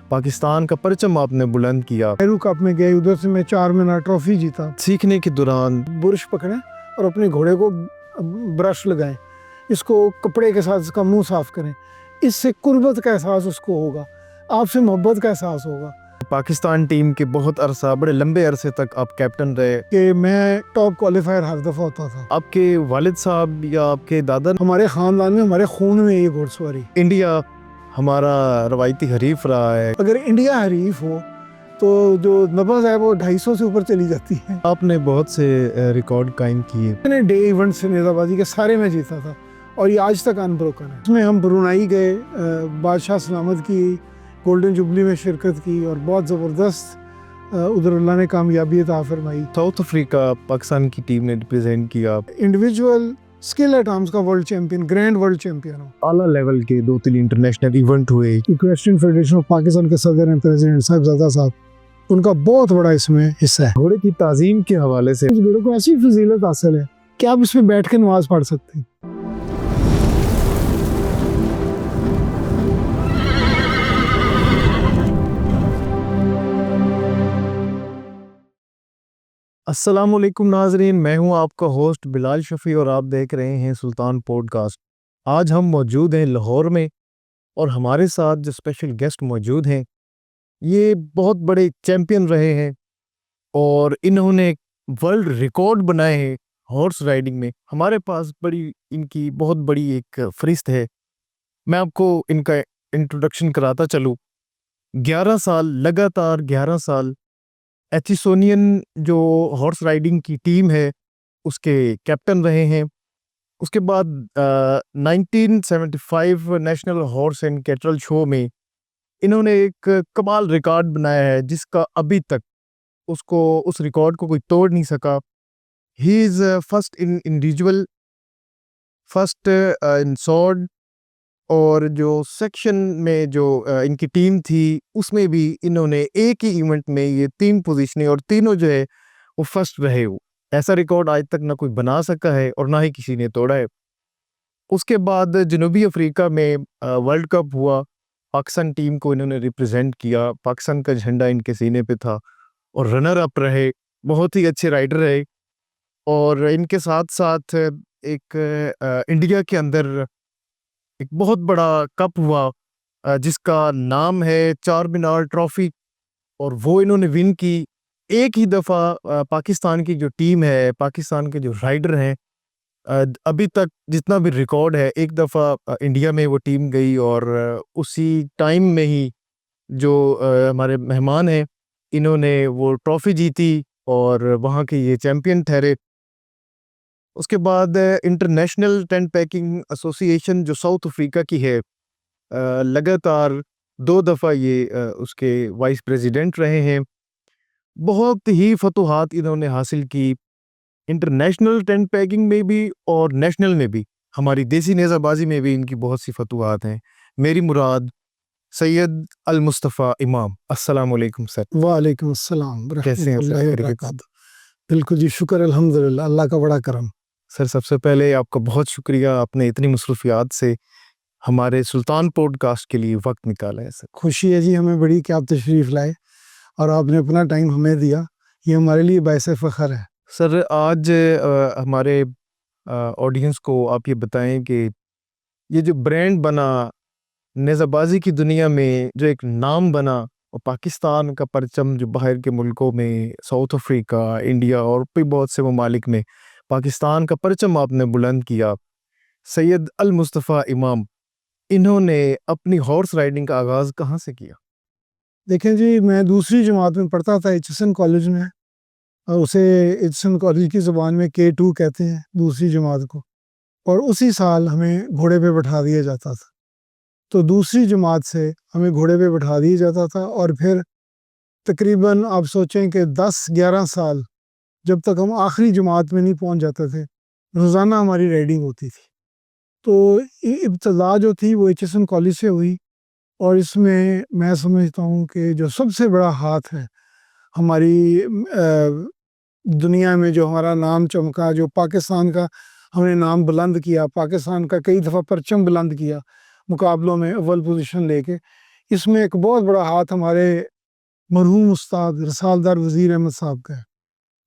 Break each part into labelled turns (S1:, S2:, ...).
S1: پاکستان کا پرچم آپ نے بلند کیا۔
S2: نہرو کپ میں گئے، ادھر سے میں 4 مینار ٹرافی جیتا۔
S1: سیکھنے کے دوران
S2: برش پکڑیں اور اپنے گھوڑے کو برش لگائیں، اس کو کپڑے کے ساتھ اس کا منہ صاف کریں، اس سے قربت کا احساس اس کو ہوگا، آپ سے محبت کا احساس ہوگا۔
S1: پاکستان ٹیم کے بہت عرصہ، بڑے لمبے عرصے تک آپ کیپٹن رہے
S2: کہ میں ٹاپ کوالیفائر ہر دفعہ ہوتا تھا۔
S1: آپ کے والد صاحب یا آپ کے دادا؟
S2: ہمارے خاندان میں، ہمارے خون میں یہ گھوڑ سواری۔
S1: انڈیا ہمارا روایتی حریف رہا ہے۔
S2: اگر انڈیا حریف ہو تو جو نبض ہے وہ 250 سے اوپر چلی جاتی ہے۔
S1: آپ نے بہت سے ریکارڈ قائم کیے۔
S2: میں نے ڈے ایونٹ سے نیزہ بازی کے سارے میں جیتا تھا اور یہ آج تک انبروکن ہے۔ اس میں ہم برونائی گئے، بادشاہ سلامت کی گولڈن جوبلی میں شرکت کی اور بہت زبردست ادھر اللہ نے کامیابی عطا فرمائی۔
S1: ساؤتھ افریقہ پاکستان کی ٹیم نے ریپرزینٹ کیا۔
S2: انڈیویجول اسکل ایٹ آرمز کا world champion, grand world champion ہوں۔
S1: اعلیٰ لیول کے 2-3 انٹرنیشنل ایونٹ ہوئے۔
S2: ایکویسٹرین فیڈریشن آف پاکستان کے صدر ہیں پریزیڈنٹ صاحبزادہ صاحب، ان کا بہت بڑا اس میں حصہ ہے۔
S1: گھوڑے کی تعظیم کے حوالے سے
S2: اس گھوڑے کو ایسی فضیلت حاصل ہے کہ آپ اس پہ بیٹھ کے نماز پڑھ سکتے ہیں۔
S1: السلام علیکم ناظرین، میں ہوں آپ کا ہوسٹ بلال شفیع اور آپ دیکھ رہے ہیں سلطان پوڈ کاسٹ۔ آج ہم موجود ہیں لاہور میں اور ہمارے ساتھ جو اسپیشل گیسٹ موجود ہیں یہ بہت بڑے چیمپئن رہے ہیں اور انہوں نے ورلڈ ریکارڈ بنائے ہیں ہارس رائڈنگ میں۔ ہمارے پاس ان کی بہت بڑی ایک فہرست ہے۔ میں آپ کو ان کا انٹروڈکشن کراتا چلوں۔ 11 سال لگاتار 11 سال ایتھیسونین جو ہارس رائڈنگ کی ٹیم ہے اس کے کیپٹن رہے ہیں۔ اس کے بعد 1975 نیشنل ہارس اینڈ کیٹرل شو میں انہوں نے ایک کمال ریکارڈ بنایا ہے جس کا ابھی تک اس ریکارڈ کو کوئی توڑ نہیں سکا۔ He is first in individual, first in sword, اور جو سیکشن میں جو ان کی ٹیم تھی اس میں بھی انہوں نے ایک ہی ایونٹ میں یہ 3 پوزیشنیں اور تینوں جو ہے وہ فرسٹ رہے ہو۔ ایسا ریکارڈ آج تک نہ کوئی بنا سکا ہے اور نہ ہی کسی نے توڑا ہے۔ اس کے بعد جنوبی افریقہ میں ورلڈ کپ ہوا، پاکستان ٹیم کو انہوں نے ریپرزینٹ کیا، پاکستان کا جھنڈا ان کے سینے پہ تھا اور رنر اپ رہے، بہت ہی اچھے رائڈر رہے۔ اور ان کے ساتھ ساتھ ایک انڈیا کے اندر ایک بہت بڑا کپ ہوا جس کا نام ہے چار مینار ٹرافی، اور وہ انہوں نے ون کی۔ ایک ہی دفعہ پاکستان کی جو ٹیم ہے، پاکستان کے جو رائڈر ہیں، ابھی تک جتنا بھی ریکارڈ ہے، ایک دفعہ انڈیا میں وہ ٹیم گئی اور اسی ٹائم میں ہی جو ہمارے مہمان ہیں انہوں نے وہ ٹرافی جیتی اور وہاں کے یہ چیمپئن ٹھہرے۔ اس کے بعد انٹرنیشنل ٹینٹ پیکنگ ایسوسی ایشن جو ساؤتھ افریقہ کی ہے، لگاتار 2 دفعہ یہ اس کے وائس پریزیڈنٹ رہے ہیں۔ بہت ہی فتوحات انہوں نے حاصل کی انٹرنیشنل ٹینٹ پیکنگ میں بھی اور نیشنل میں بھی۔ ہماری دیسی نیزہ بازی میں بھی ان کی بہت سی فتوحات ہیں۔ میری مراد سید المصطفیٰ امام۔ السلام علیکم سر۔
S2: وعلیکم السلام
S1: کیسے ہیں
S2: ورحمۃ
S1: سر؟
S2: اللہ وبرکاتہ۔ بالکل جی، شکر الحمدللہ، اللہ کا بڑا کرم۔
S1: سر سب سے پہلے آپ کا بہت شکریہ، آپ نے اتنی مصروفیات سے ہمارے سلطان پوڈ کاسٹ کے لیے وقت نکالا ہے سر۔
S2: خوشی ہے جی ہمیں بڑی کہ آپ تشریف لائے اور آپ نے اپنا ٹائم ہمیں دیا، یہ ہمارے لیے باعث فخر ہے۔
S1: سر آج ہمارے آڈینس کو آپ یہ بتائیں کہ یہ جو برانڈ بنا نیزہ بازی کی دنیا میں، جو ایک نام بنا، اور پاکستان کا پرچم جو باہر کے ملکوں میں، ساؤتھ افریقہ، انڈیا اور بھی بہت سے ممالک میں پاکستان کا پرچم آپ نے بلند کیا، سید المصطفیٰ امام، انہوں نے اپنی ہارس رائڈنگ کا آغاز کہاں سے کیا؟
S2: دیکھیں جی، میں دوسری جماعت میں پڑھتا تھا ایچ ایس این کالج میں، اور اسے ایچ ایس این کالج کی زبان میں K2 کہتے ہیں دوسری جماعت کو، اور اسی سال ہمیں گھوڑے پہ بٹھا دیا جاتا تھا۔ تو دوسری جماعت سے ہمیں گھوڑے پہ بٹھا دیا جاتا تھا اور پھر تقریباً آپ سوچیں کہ 10-11 سال جب تک ہم آخری جماعت میں نہیں پہنچ جاتے تھے، روزانہ ہماری رائڈنگ ہوتی تھی۔ تو ابتدا جو تھی وہ ایچ ایس این کالج سے ہوئی، اور اس میں سمجھتا ہوں کہ جو سب سے بڑا ہاتھ ہے ہماری دنیا میں، جو ہمارا نام چمکا، جو پاکستان کا ہم نے نام بلند کیا، پاکستان کا کئی دفعہ پرچم بلند کیا مقابلوں میں اول پوزیشن لے کے، اس میں ایک بہت بڑا ہاتھ ہمارے مرحوم استاد رسالدار وزیر احمد صاحب کا ہے۔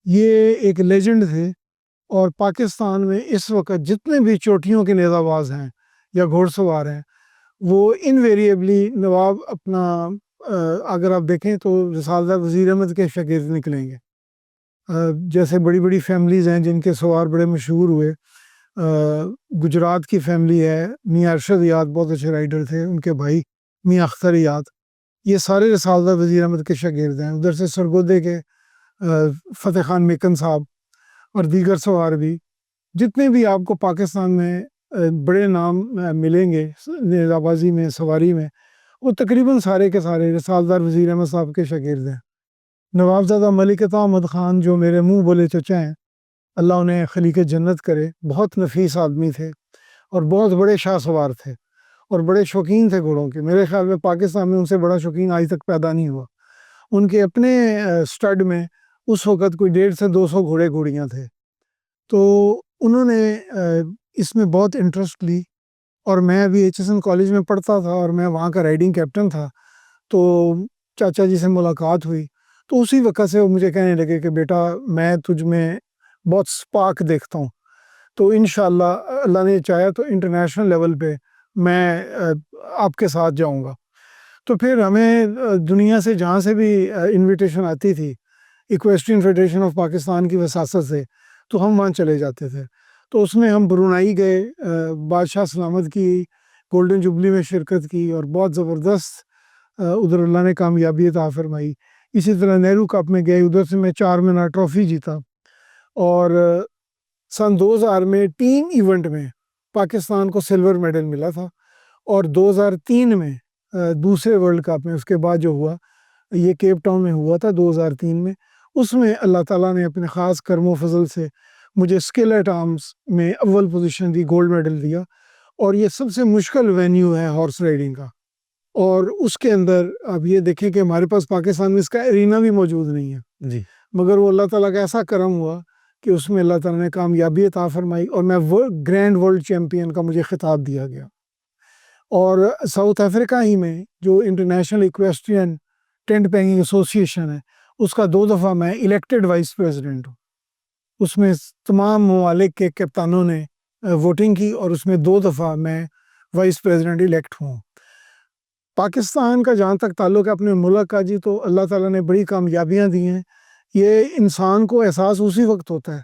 S2: یہ ایک لیجنڈ تھے، اور پاکستان میں اس وقت جتنے بھی چوٹیوں کے نیزہ باز ہیں یا گھوڑ سوار ہیں، وہ انویریبلی نواب اپنا اگر آپ دیکھیں تو رسالدار وزیر احمد کے شاگرد نکلیں گے۔ جیسے بڑی بڑی فیملیز ہیں جن کے سوار بڑے مشہور ہوئے، گجرات کی فیملی ہے، میاں ارشد یاد بہت اچھے رائڈر تھے، ان کے بھائی میاں اختر یاد، یہ سارے رسالدار وزیر احمد کے شاگرد ہیں۔ ادھر سے سرگودے کے فتح خان میکن صاحب اور دیگر سوار بھی، جتنے بھی آپ کو پاکستان میں بڑے نام ملیں گے نیزہ بازی میں، سواری میں، وہ تقریباً سارے کے سارے رسالدار وزیر احمد صاحب کے شاگرد ہیں۔ نوابزادہ ملک عطا احمد خان جو میرے منہ بولے چچا ہیں، اللہ انہیں خلیق جنت کرے، بہت نفیس آدمی تھے اور بہت بڑے شاہ سوار تھے اور بڑے شوقین تھے گھوڑوں کے۔ میرے خیال میں پاکستان میں ان سے بڑا شوقین آج تک پیدا نہیں ہوا۔ ان کے اپنے سٹڈ میں اس وقت کوئی 150 سے 200 گھوڑے گھوڑیاں تھے، تو انہوں نے اس میں بہت انٹرسٹ لی، اور میں ابھی ایچ ایس این کالج میں پڑھتا تھا اور میں وہاں کا رائڈنگ کیپٹن تھا، تو چاچا جی سے ملاقات ہوئی، تو اسی وقت سے وہ مجھے کہنے لگے کہ بیٹا میں تجھ میں بہت سپارک دیکھتا ہوں، تو انشاءاللہ اللہ نے چاہا تو انٹرنیشنل لیول پہ میں آپ کے ساتھ جاؤں گا۔ تو پھر ہمیں دنیا سے جہاں سے بھی انویٹیشن آتی تھی ایکویسٹرین فیڈریشن آف پاکستان کی وساست سے، تو ہم وہاں چلے جاتے تھے۔ تو اس میں ہم برونائی گئے، بادشاہ سلامت کی گولڈن جوبلی میں شرکت کی، اور بہت زبردست ادھر اللہ نے کامیابی عطا فرمائی۔ اسی طرح نہرو کپ میں گئے، ادھر سے میں 4 مینار ٹرافی جیتا، اور سن 2000 میں ٹیم ایونٹ میں پاکستان کو سلور میڈل ملا تھا، اور 2003 میں دوسرے ورلڈ کپ میں، اس کے بعد جو ہوا یہ کیپ ٹاؤن میں ہوا تھا 2003 میں، اس میں اللہ تعالیٰ نے اپنے خاص کرم و فضل سے مجھے اسکل ایٹ آرمز میں اول پوزیشن دی، گولڈ میڈل دیا، اور یہ سب سے مشکل وینیو ہے ہارس رائڈنگ کا، اور اس کے اندر آپ یہ دیکھیں کہ ہمارے پاس پاکستان میں اس کا ارینا بھی موجود نہیں ہے،
S1: جی
S2: مگر وہ اللہ تعالیٰ کا ایسا کرم ہوا کہ اس میں اللہ تعالیٰ نے کامیابی عطا فرمائی، اور میں گرینڈ ورلڈ چیمپئن کا مجھے خطاب دیا گیا۔ اور ساؤتھ افریقہ ہی میں جو انٹرنیشنل ایکویسٹرین ٹینٹ پیکنگ ایسوسی ایشن ہے، اس کا 2 دفعہ میں الیکٹڈ وائس پریزیڈنٹ ہوں۔ اس میں تمام ممالک کے کپتانوں نے ووٹنگ کی، اور اس میں 2 دفعہ میں وائس پریزیڈنٹ الیکٹ ہوں۔ پاکستان کا جہاں تک تعلق ہے اپنے ملک کا، جی تو اللہ تعالیٰ نے بڑی کامیابیاں دی ہیں۔ یہ انسان کو احساس اسی وقت ہوتا ہے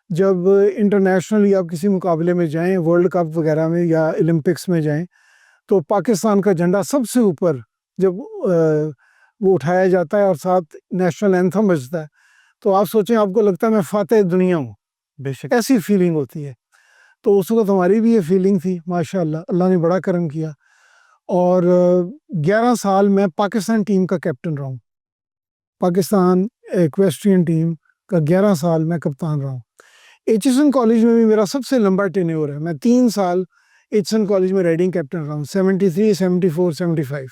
S2: جب انٹرنیشنلی آپ کسی مقابلے میں جائیں، ورلڈ کپ وغیرہ میں یا اولمپکس میں جائیں، تو پاکستان کا جھنڈا سب سے اوپر جب وہ اٹھایا جاتا ہے اور ساتھ نیشنل اینتھم بجتا ہے، تو آپ سوچیں آپ کو لگتا ہے میں فاتح دنیا ہوں،
S1: بے شک۔
S2: ایسی فیلنگ ہوتی ہے۔ تو اس وقت ہماری بھی یہ فیلنگ تھی، ماشاءاللہ اللہ نے بڑا کرم کیا، اور 11 سال میں پاکستان ٹیم کا کیپٹن رہا ہوں، پاکستان ایکویسٹرین ٹیم کا 11 سال میں کپتان رہا ہوں۔ ایچ ایس این کالج میں بھی میرا سب سے لمبا ٹینیور ہے، میں 3 سال ایچ ایس این کالج میں رائڈنگ کیپٹن رہا ہوں، 73 74 75۔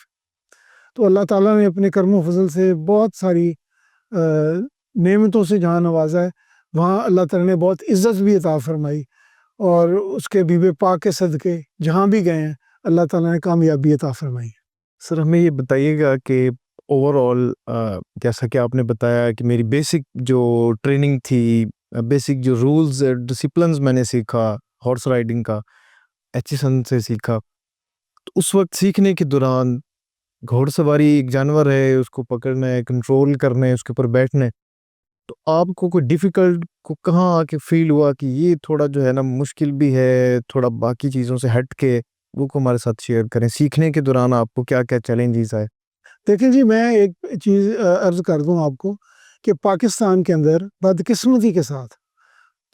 S2: تو اللہ تعالیٰ نے اپنے کرم و فضل سے بہت ساری نعمتوں سے جہاں نوازا ہے، وہاں اللہ تعالیٰ نے بہت عزت بھی عطا فرمائی، اور اس کے بیبے پاک کے صدقے جہاں بھی گئے ہیں اللہ تعالیٰ نے کامیابی عطا فرمائی۔
S1: سر ہمیں یہ بتائیے گا کہ اوور آل جیسا کہ آپ نے بتایا کہ میری بیسک جو ٹریننگ تھی، بیسک جو رولز ڈسپلنز میں نے سیکھا ہارس رائڈنگ کا ایچ ایس این سے سیکھا، تو اس وقت سیکھنے کے دوران گھوڑ سواری ایک جانور ہے، اس کو پکڑنا ہے، کنٹرول کرنا ہے، اس کے اوپر بیٹھنا ہے، تو آپ کو کوئی ڈیفیکلٹ کو کہاں آ کے فیل ہوا کہ یہ تھوڑا جو ہے نا مشکل بھی ہے، تھوڑا باقی چیزوں سے ہٹ کے، وہ کو ہمارے ساتھ شیئر کریں۔ سیکھنے کے دوران آپ کو کیا کیا چیلنجز آئے؟
S2: دیکھیں جی، میں ایک چیز عرض کر دوں آپ کو کہ پاکستان کے اندر بدقسمتی کے ساتھ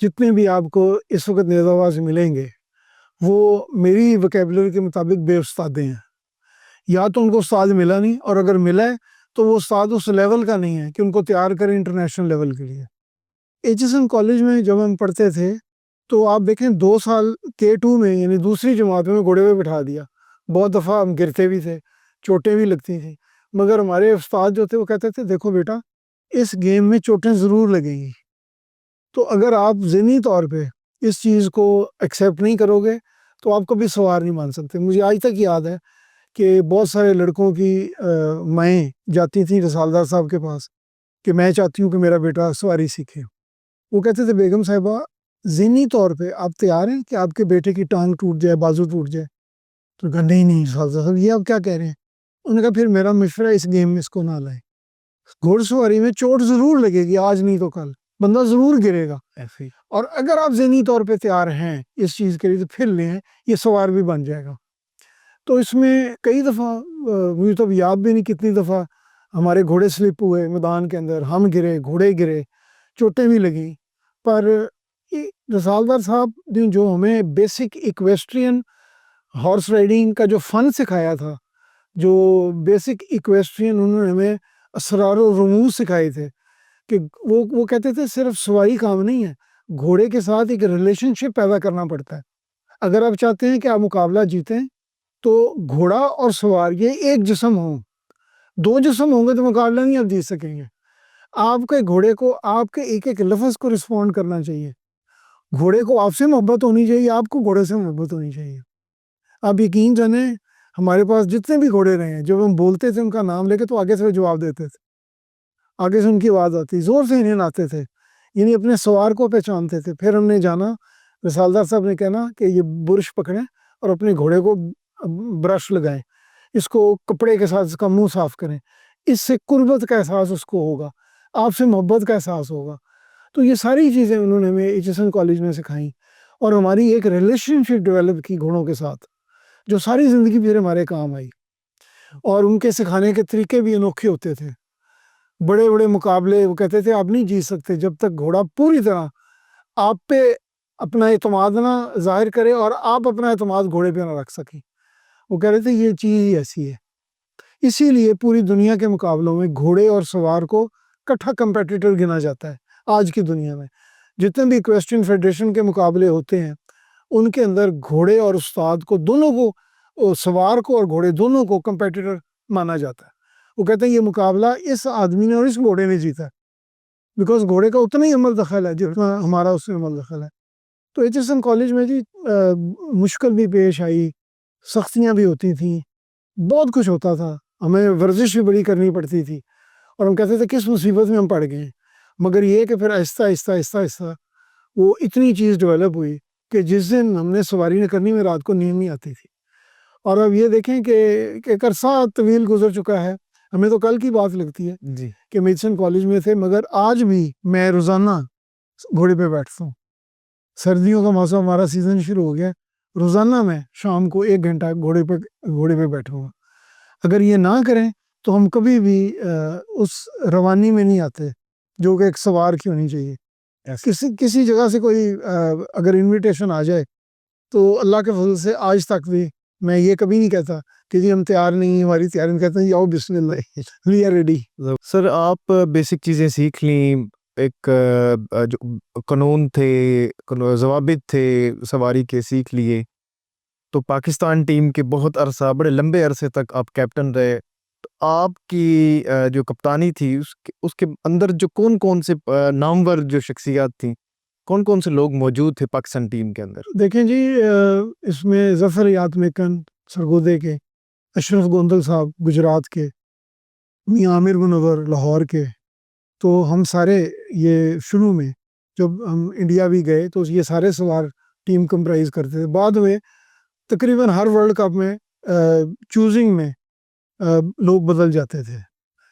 S2: جتنے بھی آپ کو اس وقت نیزہ باز ملیں گے، وہ میری وکیبلری کے مطابق بے استادیں ہیں، یا تو ان کو استاد ملا نہیں، اور اگر ملا ہے تو وہ استاد اس لیول کا نہیں ہے کہ ان کو تیار کریں انٹرنیشنل لیول کے لیے۔ ایچ ایس این کالج میں جب ہم پڑھتے تھے تو آپ دیکھیں 2 سال K2 میں یعنی دوسری جماعت میں گھوڑے پہ بٹھا دیا، بہت دفعہ ہم گرتے بھی تھے، چوٹیں بھی لگتی تھیں، مگر ہمارے استاد جو تھے وہ کہتے تھے دیکھو بیٹا اس گیم میں چوٹیں ضرور لگیں گی، تو اگر آپ ذہنی طور پہ اس چیز کو ایکسیپٹ نہیں کرو گے تو آپ کبھی سوار نہیں مان سکتے۔ مجھے آج تک یاد ہے کہ بہت سارے لڑکوں کی مائیں جاتی تھیں رسالدار صاحب کے پاس کہ میں چاہتی ہوں کہ میرا بیٹا سواری سیکھے. وہ کہتے تھے بیگم صاحبہ ذہنی طور پہ آپ تیار ہیں کہ آپ کے بیٹے کی ٹانگ ٹوٹ جائے, بازو ٹوٹ جائے؟ تو کہا نہیں رسالدار صاحب یہ آپ کیا کہہ رہے ہیں. انہوں نے کہا پھر میرا مشورہ اس گیم میں اس کو نہ لائیں. گھوڑ سواری میں چوٹ ضرور لگے گی, آج نہیں تو کل بندہ ضرور گرے گا, اور اگر آپ ذہنی طور پہ تیار ہیں اس چیز کے لیے تو پھر لیں, یہ سوار بھی بن جائے گا. تو اس میں کئی دفعہ مجھے تو یاد بھی نہیں کتنی دفعہ ہمارے گھوڑے سلپ ہوئے میدان کے اندر, ہم گرے, گھوڑے گرے, چوٹیں بھی لگیں. پر رسالدار صاحب نے جو ہمیں بیسک ایکویسٹرین ہارس رائڈنگ کا جو فن سکھایا تھا, جو بیسک ایکویسٹرین انہوں نے ہمیں اسرار و رموز سکھائے تھے, کہ وہ کہتے تھے صرف سواری کام نہیں ہے, گھوڑے کے ساتھ ایک ریلیشن شپ پیدا کرنا پڑتا ہے. اگر آپ چاہتے ہیں کہ آپ مقابلہ جیتیں تو گھوڑا اور سوار یہ ایک جسم ہوں. دو جسم ہوں گے تو مقابلہ نہیں آپ جیت سکیں گے. آپ کے گھوڑے کو آپ کے ایک ایک لفظ کو رسپونڈ کرنا چاہیے. گھوڑے کو آپ سے محبت ہونی چاہیے, آپ کو گھوڑے سے محبت ہونی چاہیے. آپ یقین جانیں ہمارے پاس جتنے بھی گھوڑے رہے ہیں, جب ہم بولتے تھے ان کا نام لے کے تو آگے سے جواب دیتے تھے, آگے سے ان کی آواز آتی, زور سے انہیں آتے تھے, یعنی اپنے سوار کو پہچانتے تھے. پھر ہم نے جانا, رسالدار صاحب نے کہنا کہ یہ برش پکڑیں اور اپنے گھوڑے کو برش لگائیں, اس کو کپڑے کے ساتھ اس کا منہ صاف کریں, اس سے قربت کا احساس اس کو ہوگا, آپ سے محبت کا احساس ہوگا. تو یہ ساری چیزیں انہوں نے ہمیں ایچ کالج میں سکھائیں, اور ہماری ایک ریلیشن شپ ڈیولپ کی گھوڑوں کے ساتھ, جو ساری زندگی پھر ہمارے کام آئی. اور ان کے سکھانے کے طریقے بھی انوکھے ہوتے تھے. بڑے بڑے مقابلے وہ کہتے تھے آپ نہیں جیت سکتے جب تک گھوڑا پوری طرح آپ پہ اپنا اعتماد نہ ظاہر کرے اور آپ اپنا اعتماد گھوڑے پہ نہ رکھ سکیں. وہ کہہ رہے تھے یہ چیز ہی ایسی ہے. اسی لیے پوری دنیا کے مقابلوں میں گھوڑے اور سوار کو کٹھا کمپیٹیٹر گنا جاتا ہے. آج کی دنیا میں جتنے بھی ایکویسٹرین فیڈریشن کے مقابلے ہوتے ہیں, ان کے اندر گھوڑے اور استاد کو دونوں کو, سوار کو اور گھوڑے دونوں کو کمپیٹیٹر مانا جاتا ہے. وہ کہتے ہیں یہ مقابلہ اس آدمی نے اور اس گھوڑے نے جیتا ہے, بیکاز گھوڑے کا اتنا ہی عمل دخل ہے جتنا ہمارا اس میں عمل دخل ہے. تو ایچ ایس این کالج میں جی مشکل بھی پیش آئی, سختیاں بھی ہوتی تھیں, بہت کچھ ہوتا تھا, ہمیں ورزش بھی بڑی کرنی پڑتی تھی, اور ہم کہتے تھے کس مصیبت میں ہم پڑ گئے ہیں. مگر یہ کہ پھر آہستہ آہستہ آہستہ آہستہ وہ اتنی چیز ڈیولپ ہوئی کہ جس دن ہم نے سواری نہ کرنی میں رات کو نیند نہیں آتی تھی. اور اب یہ دیکھیں کہ ایک عرصہ طویل گزر چکا ہے, ہمیں تو کل کی بات لگتی ہے
S1: جی
S2: کہ میڈیسن کالج میں تھے, مگر آج بھی میں روزانہ گھوڑے پہ بیٹھتا ہوں. سردیوں کا موسم ہمارا سیزن شروع ہو گیا, روزانہ میں شام کو 1 گھنٹہ گھوڑے پہ بیٹھوں گا. اگر یہ نہ کریں تو ہم کبھی بھی اس روانی میں نہیں آتے جو کہ ایک سوار کی ہونی چاہیے. کسی جگہ سے کوئی اگر انویٹیشن آ جائے تو اللہ کے فضل سے آج تک بھی میں یہ کبھی نہیں کہتا کہ جی ہم تیار نہیں, ہماری تیاری نہیں, کہتے ہیں آؤ بسم اللہ وی آر ریڈی.
S1: سر آپ بیسک چیزیں سیکھ لیں, ایک جو قانون تھے, ضوابط تھے سواری کے سیکھ لیے, تو پاکستان ٹیم کے بہت عرصہ, بڑے لمبے عرصے تک آپ کیپٹن رہے. تو آپ کی جو کپتانی تھی اس کے اندر جو کون سے نامور جو شخصیات تھیں, کون سے لوگ موجود تھے پاکستان ٹیم کے اندر؟
S2: دیکھیں جی اس میں ظفر یاتمیکن سرگودے کے, اشرف گوندل صاحب گجرات کے, میاں عامر منور لاہور کے. تو ہم سارے یہ شروع میں جب ہم انڈیا بھی گئے تو یہ سارے سوار ٹیم کمپرائز کرتے تھے. بعد میں تقریباً ہر ورلڈ کپ میں چوزنگ میں لوگ بدل جاتے تھے,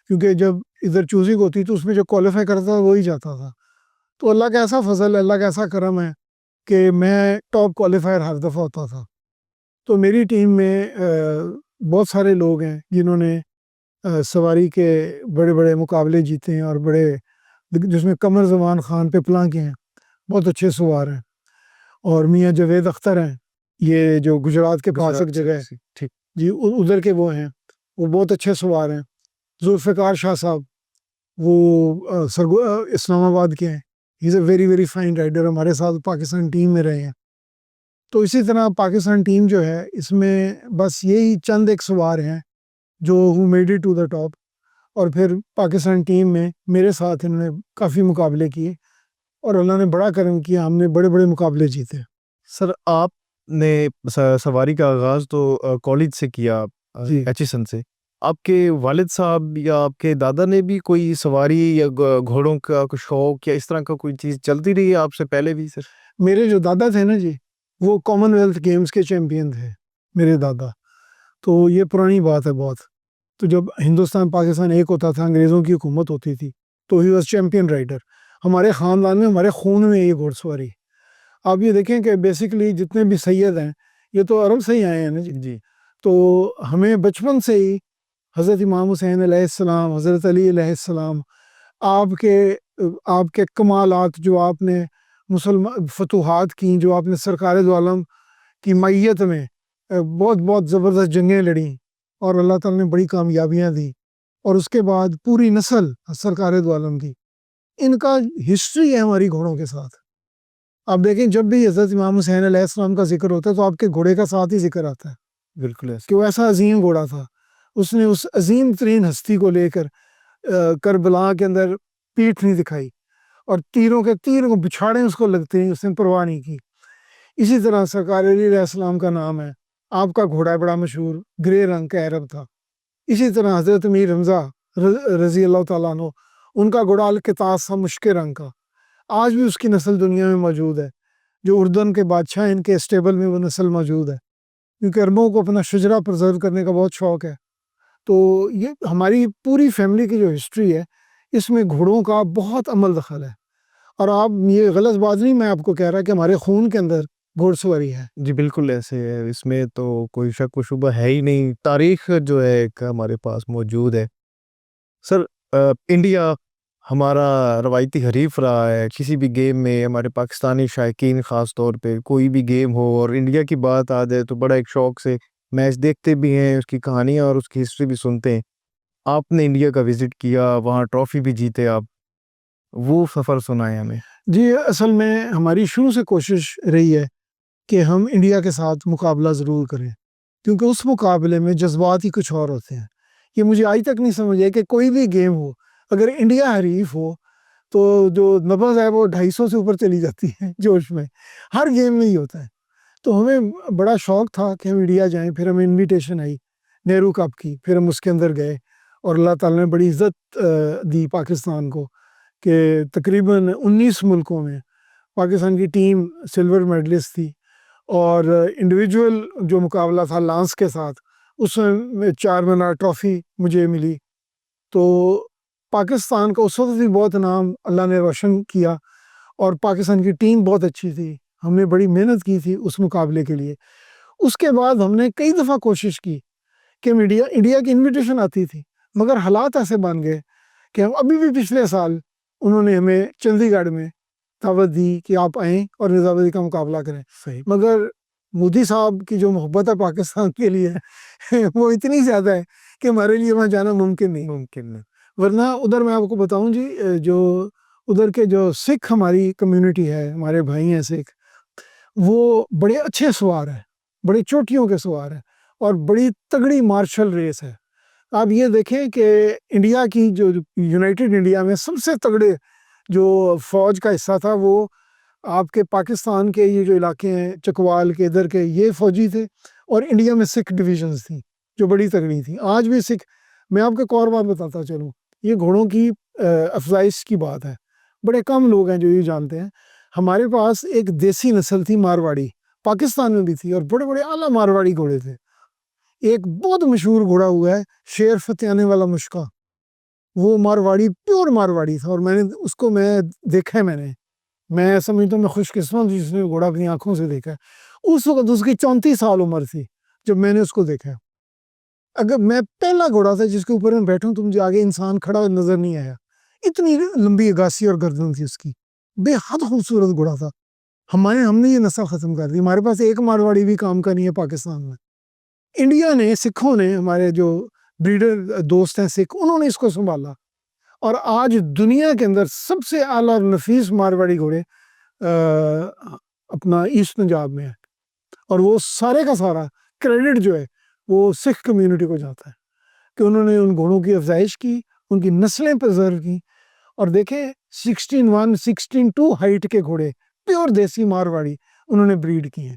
S2: کیونکہ جب ادھر چوزنگ ہوتی تو اس میں جو کوالیفائی کرتا تھا وہی جاتا تھا. تو اللہ کا ایسا فضل ہے, اللہ کا ایسا کرم ہے کہ میں ٹاپ کوالیفائر ہر دفعہ ہوتا تھا. تو میری ٹیم میں بہت سارے لوگ ہیں جنہوں نے سواری کے بڑے بڑے مقابلے جیتے ہیں, اور بڑے جس میں قمر زمان خان پپلاں کے ہیں, بہت اچھے سوار ہیں. اور میاں جاوید اختر ہیں, یہ جو گجرات کے پاس ایک جگہ ہے
S1: ٹھیک
S2: جی, ادھر کے وہ ہیں, وہ بہت اچھے سوار ہیں. ذوالفقار شاہ صاحب وہ اسلام آباد کے ہیں, he is a very very fine rider, ہمارے ساتھ پاکستان ٹیم میں رہے ہیں. تو اسی طرح پاکستان ٹیم جو ہے اس میں بس یہی چند ایک سوار ہیں جو made it to the top. اور پھر پاکستان ٹیم میں میرے ساتھ انہوں نے کافی مقابلے کیے, اور اللہ نے بڑا کرم کیا, ہم نے بڑے بڑے مقابلے جیتے.
S1: سر آپ نے سواری کا آغاز تو کالج سے کیا,
S2: جی
S1: ایچیسن سے. آپ کے والد صاحب یا آپ کے دادا نے بھی کوئی سواری یا گھوڑوں کا کوئی شوق یا اس طرح کا کوئی چیز چلتی رہی ہے آپ سے پہلے بھی سر؟
S2: میرے جو دادا تھے نا جی وہ کامن ویلتھ گیمز کے چیمپئن تھے میرے دادا. تو یہ پرانی بات ہے بہت. تو جب ہندوستان پاکستان ایک ہوتا تھا انگریزوں کی حکومت ہوتی تھی تو ہی واز چیمپئن رائڈر. ہمارے خاندان میں ہمارے خون میں یہ گھوڑ سواری. آپ یہ دیکھیں کہ بیسیکلی جتنے بھی سید ہیں یہ تو عرب سے ہی آئے ہیں نا جی.
S1: جی
S2: تو ہمیں بچپن سے ہی حضرت امام حسین علیہ السلام، حضرت علی علیہ السلام، آپ کے کمالات جو آپ نے فتوحات کی، جو آپ نے سرکار دو عالم کی معیت میں بہت بہت زبردست جنگیں لڑیں اور اللہ تعالیٰ نے بڑی کامیابیاں دی، اور اس کے بعد پوری نسل سرکار دو عالم کی، ان کا ہسٹری ہے ہماری گھوڑوں کے ساتھ. آپ دیکھیں جب بھی حضرت امام حسین علیہ السلام کا ذکر ہوتا ہے تو آپ کے گھوڑے کا ساتھ ہی ذکر آتا ہے
S1: بالکل ایسا.
S2: کہ وہ ایسا عظیم گھوڑا تھا. اس نے اس عظیم ترین ہستی کو لے کر کربلا کے اندر پیٹھ نہیں دکھائی، اور تیروں کو بچھاڑیں اس کو لگتے ہیں، اس نے پرواہ نہیں کی. اسی طرح سرکار علی علیہ السلام کا نام ہے، آپ کا گھوڑا بڑا مشہور گرے رنگ کا عرب تھا. اسی طرح حضرت امیر حمزہ رضی اللہ تعالیٰ عنہ، ان کا گھوڑا القطاس تھا مشک رنگ کا. آج بھی اس کی نسل دنیا میں موجود ہے. جو اردن کے بادشاہ ان کے اسٹیبل میں وہ نسل موجود ہے، کیونکہ عربوں کو اپنا شجرہ پرزرو کرنے کا بہت شوق ہے. تو یہ ہماری پوری فیملی کی جو ہسٹری ہے اس میں گھوڑوں کا بہت عمل دخل ہے. اور آپ یہ غلط بات نہیں میں آپ کو کہہ رہا کہ ہمارے خون کے اندر گھوڑ سواری ہے.
S1: جی بالکل ایسے ہے، اس میں تو کوئی شک و شبہ ہے ہی نہیں. تاریخ جو ہے ایک ہمارے پاس موجود ہے. سر انڈیا ہمارا روایتی حریف رہا ہے کسی بھی گیم میں. ہمارے پاکستانی شائقین خاص طور پہ کوئی بھی گیم ہو اور انڈیا کی بات آ جائے تو بڑا ایک شوق سے میچ دیکھتے بھی ہیں، اس کی کہانیاں اور اس کی ہسٹری بھی سنتے ہیں. آپ نے انڈیا کا وزٹ کیا، وہاں ٹرافی بھی جیتے آپ، وہ سفر سنائیں ہمیں.
S2: جی اصل میں ہماری شروع سے کوشش رہی ہے کہ ہم انڈیا کے ساتھ مقابلہ ضرور کریں، کیونکہ اس مقابلے میں جذبات ہی کچھ اور ہوتے ہیں. یہ مجھے آج تک نہیں سمجھ ہے کہ کوئی بھی گیم ہو اگر انڈیا حریف ہو تو جو نبض ہے وہ 250 سے اوپر چلی جاتی ہے جوش میں. ہر گیم میں ہی ہوتا ہے. تو ہمیں بڑا شوق تھا کہ ہم انڈیا جائیں. پھر ہمیں انویٹیشن آئی نہرو کپ کی، پھر ہم اس کے اندر گئے اور اللہ تعالیٰ نے بڑی عزت دی پاکستان کو کہ تقریباً 19 ملکوں میں پاکستان کی ٹیم سلور میڈلسٹ تھی. اور انڈیویجول جو مقابلہ تھا لانس کے ساتھ اس میں 4 مینار ٹرافی مجھے ملی. تو پاکستان کا اس وقت بھی بہت نام اللہ نے روشن کیا، اور پاکستان کی ٹیم بہت اچھی تھی. ہم نے بڑی محنت کی تھی اس مقابلے کے لیے. اس کے بعد ہم نے کئی دفعہ کوشش کی کہ انڈیا کی انویٹیشن آتی تھی، مگر حالات ایسے بن گئے کہ ہم ابھی بھی پچھلے سال انہوں نے ہمیں چندی گڑھ میں دعوت دی کہ آپ آئیں اور نظامتی کا مقابلہ کریں.
S1: صحیح.
S2: مگر مودی صاحب کی جو محبت ہے پاکستان کے لیے وہ اتنی زیادہ ہے کہ ہمارے لیے وہاں جانا ممکن نہیں. ورنہ ادھر میں آپ کو بتاؤں جی، جو ادھر کے جو سکھ ہماری کمیونٹی ہے، ہمارے بھائی ہیں سکھ، وہ بڑے اچھے سوار ہیں، بڑے چوٹیوں کے سوار ہیں، اور بڑی تگڑی مارشل ریس ہے. آپ یہ دیکھیں کہ انڈیا کی جو یونائٹڈ انڈیا میں سب سے تگڑے جو فوج کا حصہ تھا وہ آپ کے پاکستان کے یہ جو علاقے ہیں چکوال کے ادھر کے یہ فوجی تھے، اور انڈیا میں سکھ ڈویژنز تھیں جو بڑی تگڑی تھیں. آج بھی سکھ، میں آپ کو ایک اور بات بتاتا چلوں، یہ گھوڑوں کی افزائش کی بات ہے، بڑے کم لوگ ہیں جو یہ جانتے ہیں. ہمارے پاس ایک دیسی نسل تھی مارواڑی، پاکستان میں بھی تھی، اور بڑے بڑے اعلیٰ مارواڑی گھوڑے تھے. ایک بہت مشہور گھوڑا ہوا ہے شیر فتیانے والا مشکا، وہ مارواڑی پیور مارواڑی تھا، اور میں نے اس کو دیکھا ہے. میں سمجھتا ہوں میں خوش قسمت جس نے گھوڑا اپنی آنکھوں سے دیکھا ہے. اس وقت اس کی 34 سال عمر تھی جب میں نے اس کو دیکھا. اگر میں پہلا گھوڑا تھا جس کے اوپر میں بیٹھوں تو مجھے آگے انسان کھڑا نظر نہیں آیا. اتنی لمبی عگاسی اور گردن تھی اس کی، بے حد خوبصورت گھوڑا تھا. ہم نے یہ نسل ختم کر دی. ہمارے پاس ایک مارواڑی بھی کام کا نہیں ہے پاکستان میں. انڈیا نے، سکھوں نے، ہمارے جو بریڈر دوست ہیں سکھ، انہوں نے اس کو سنبھالا، اور آج دنیا کے اندر سب سے اعلیٰ اور نفیس مارواڑی گھوڑے اپنا ایسٹ پنجاب میں ہے. اور وہ سارے کا سارا کریڈٹ جو ہے وہ سکھ کمیونٹی کو جاتا ہے کہ انہوں نے ان گھوڑوں کی افزائش کی، ان کی نسلیں پرزرو کی. اور دیکھیں 16-1 16-2 ہائٹ کے گھوڑے پیور دیسی مارواڑی انہوں نے بریڈ کی ہیں،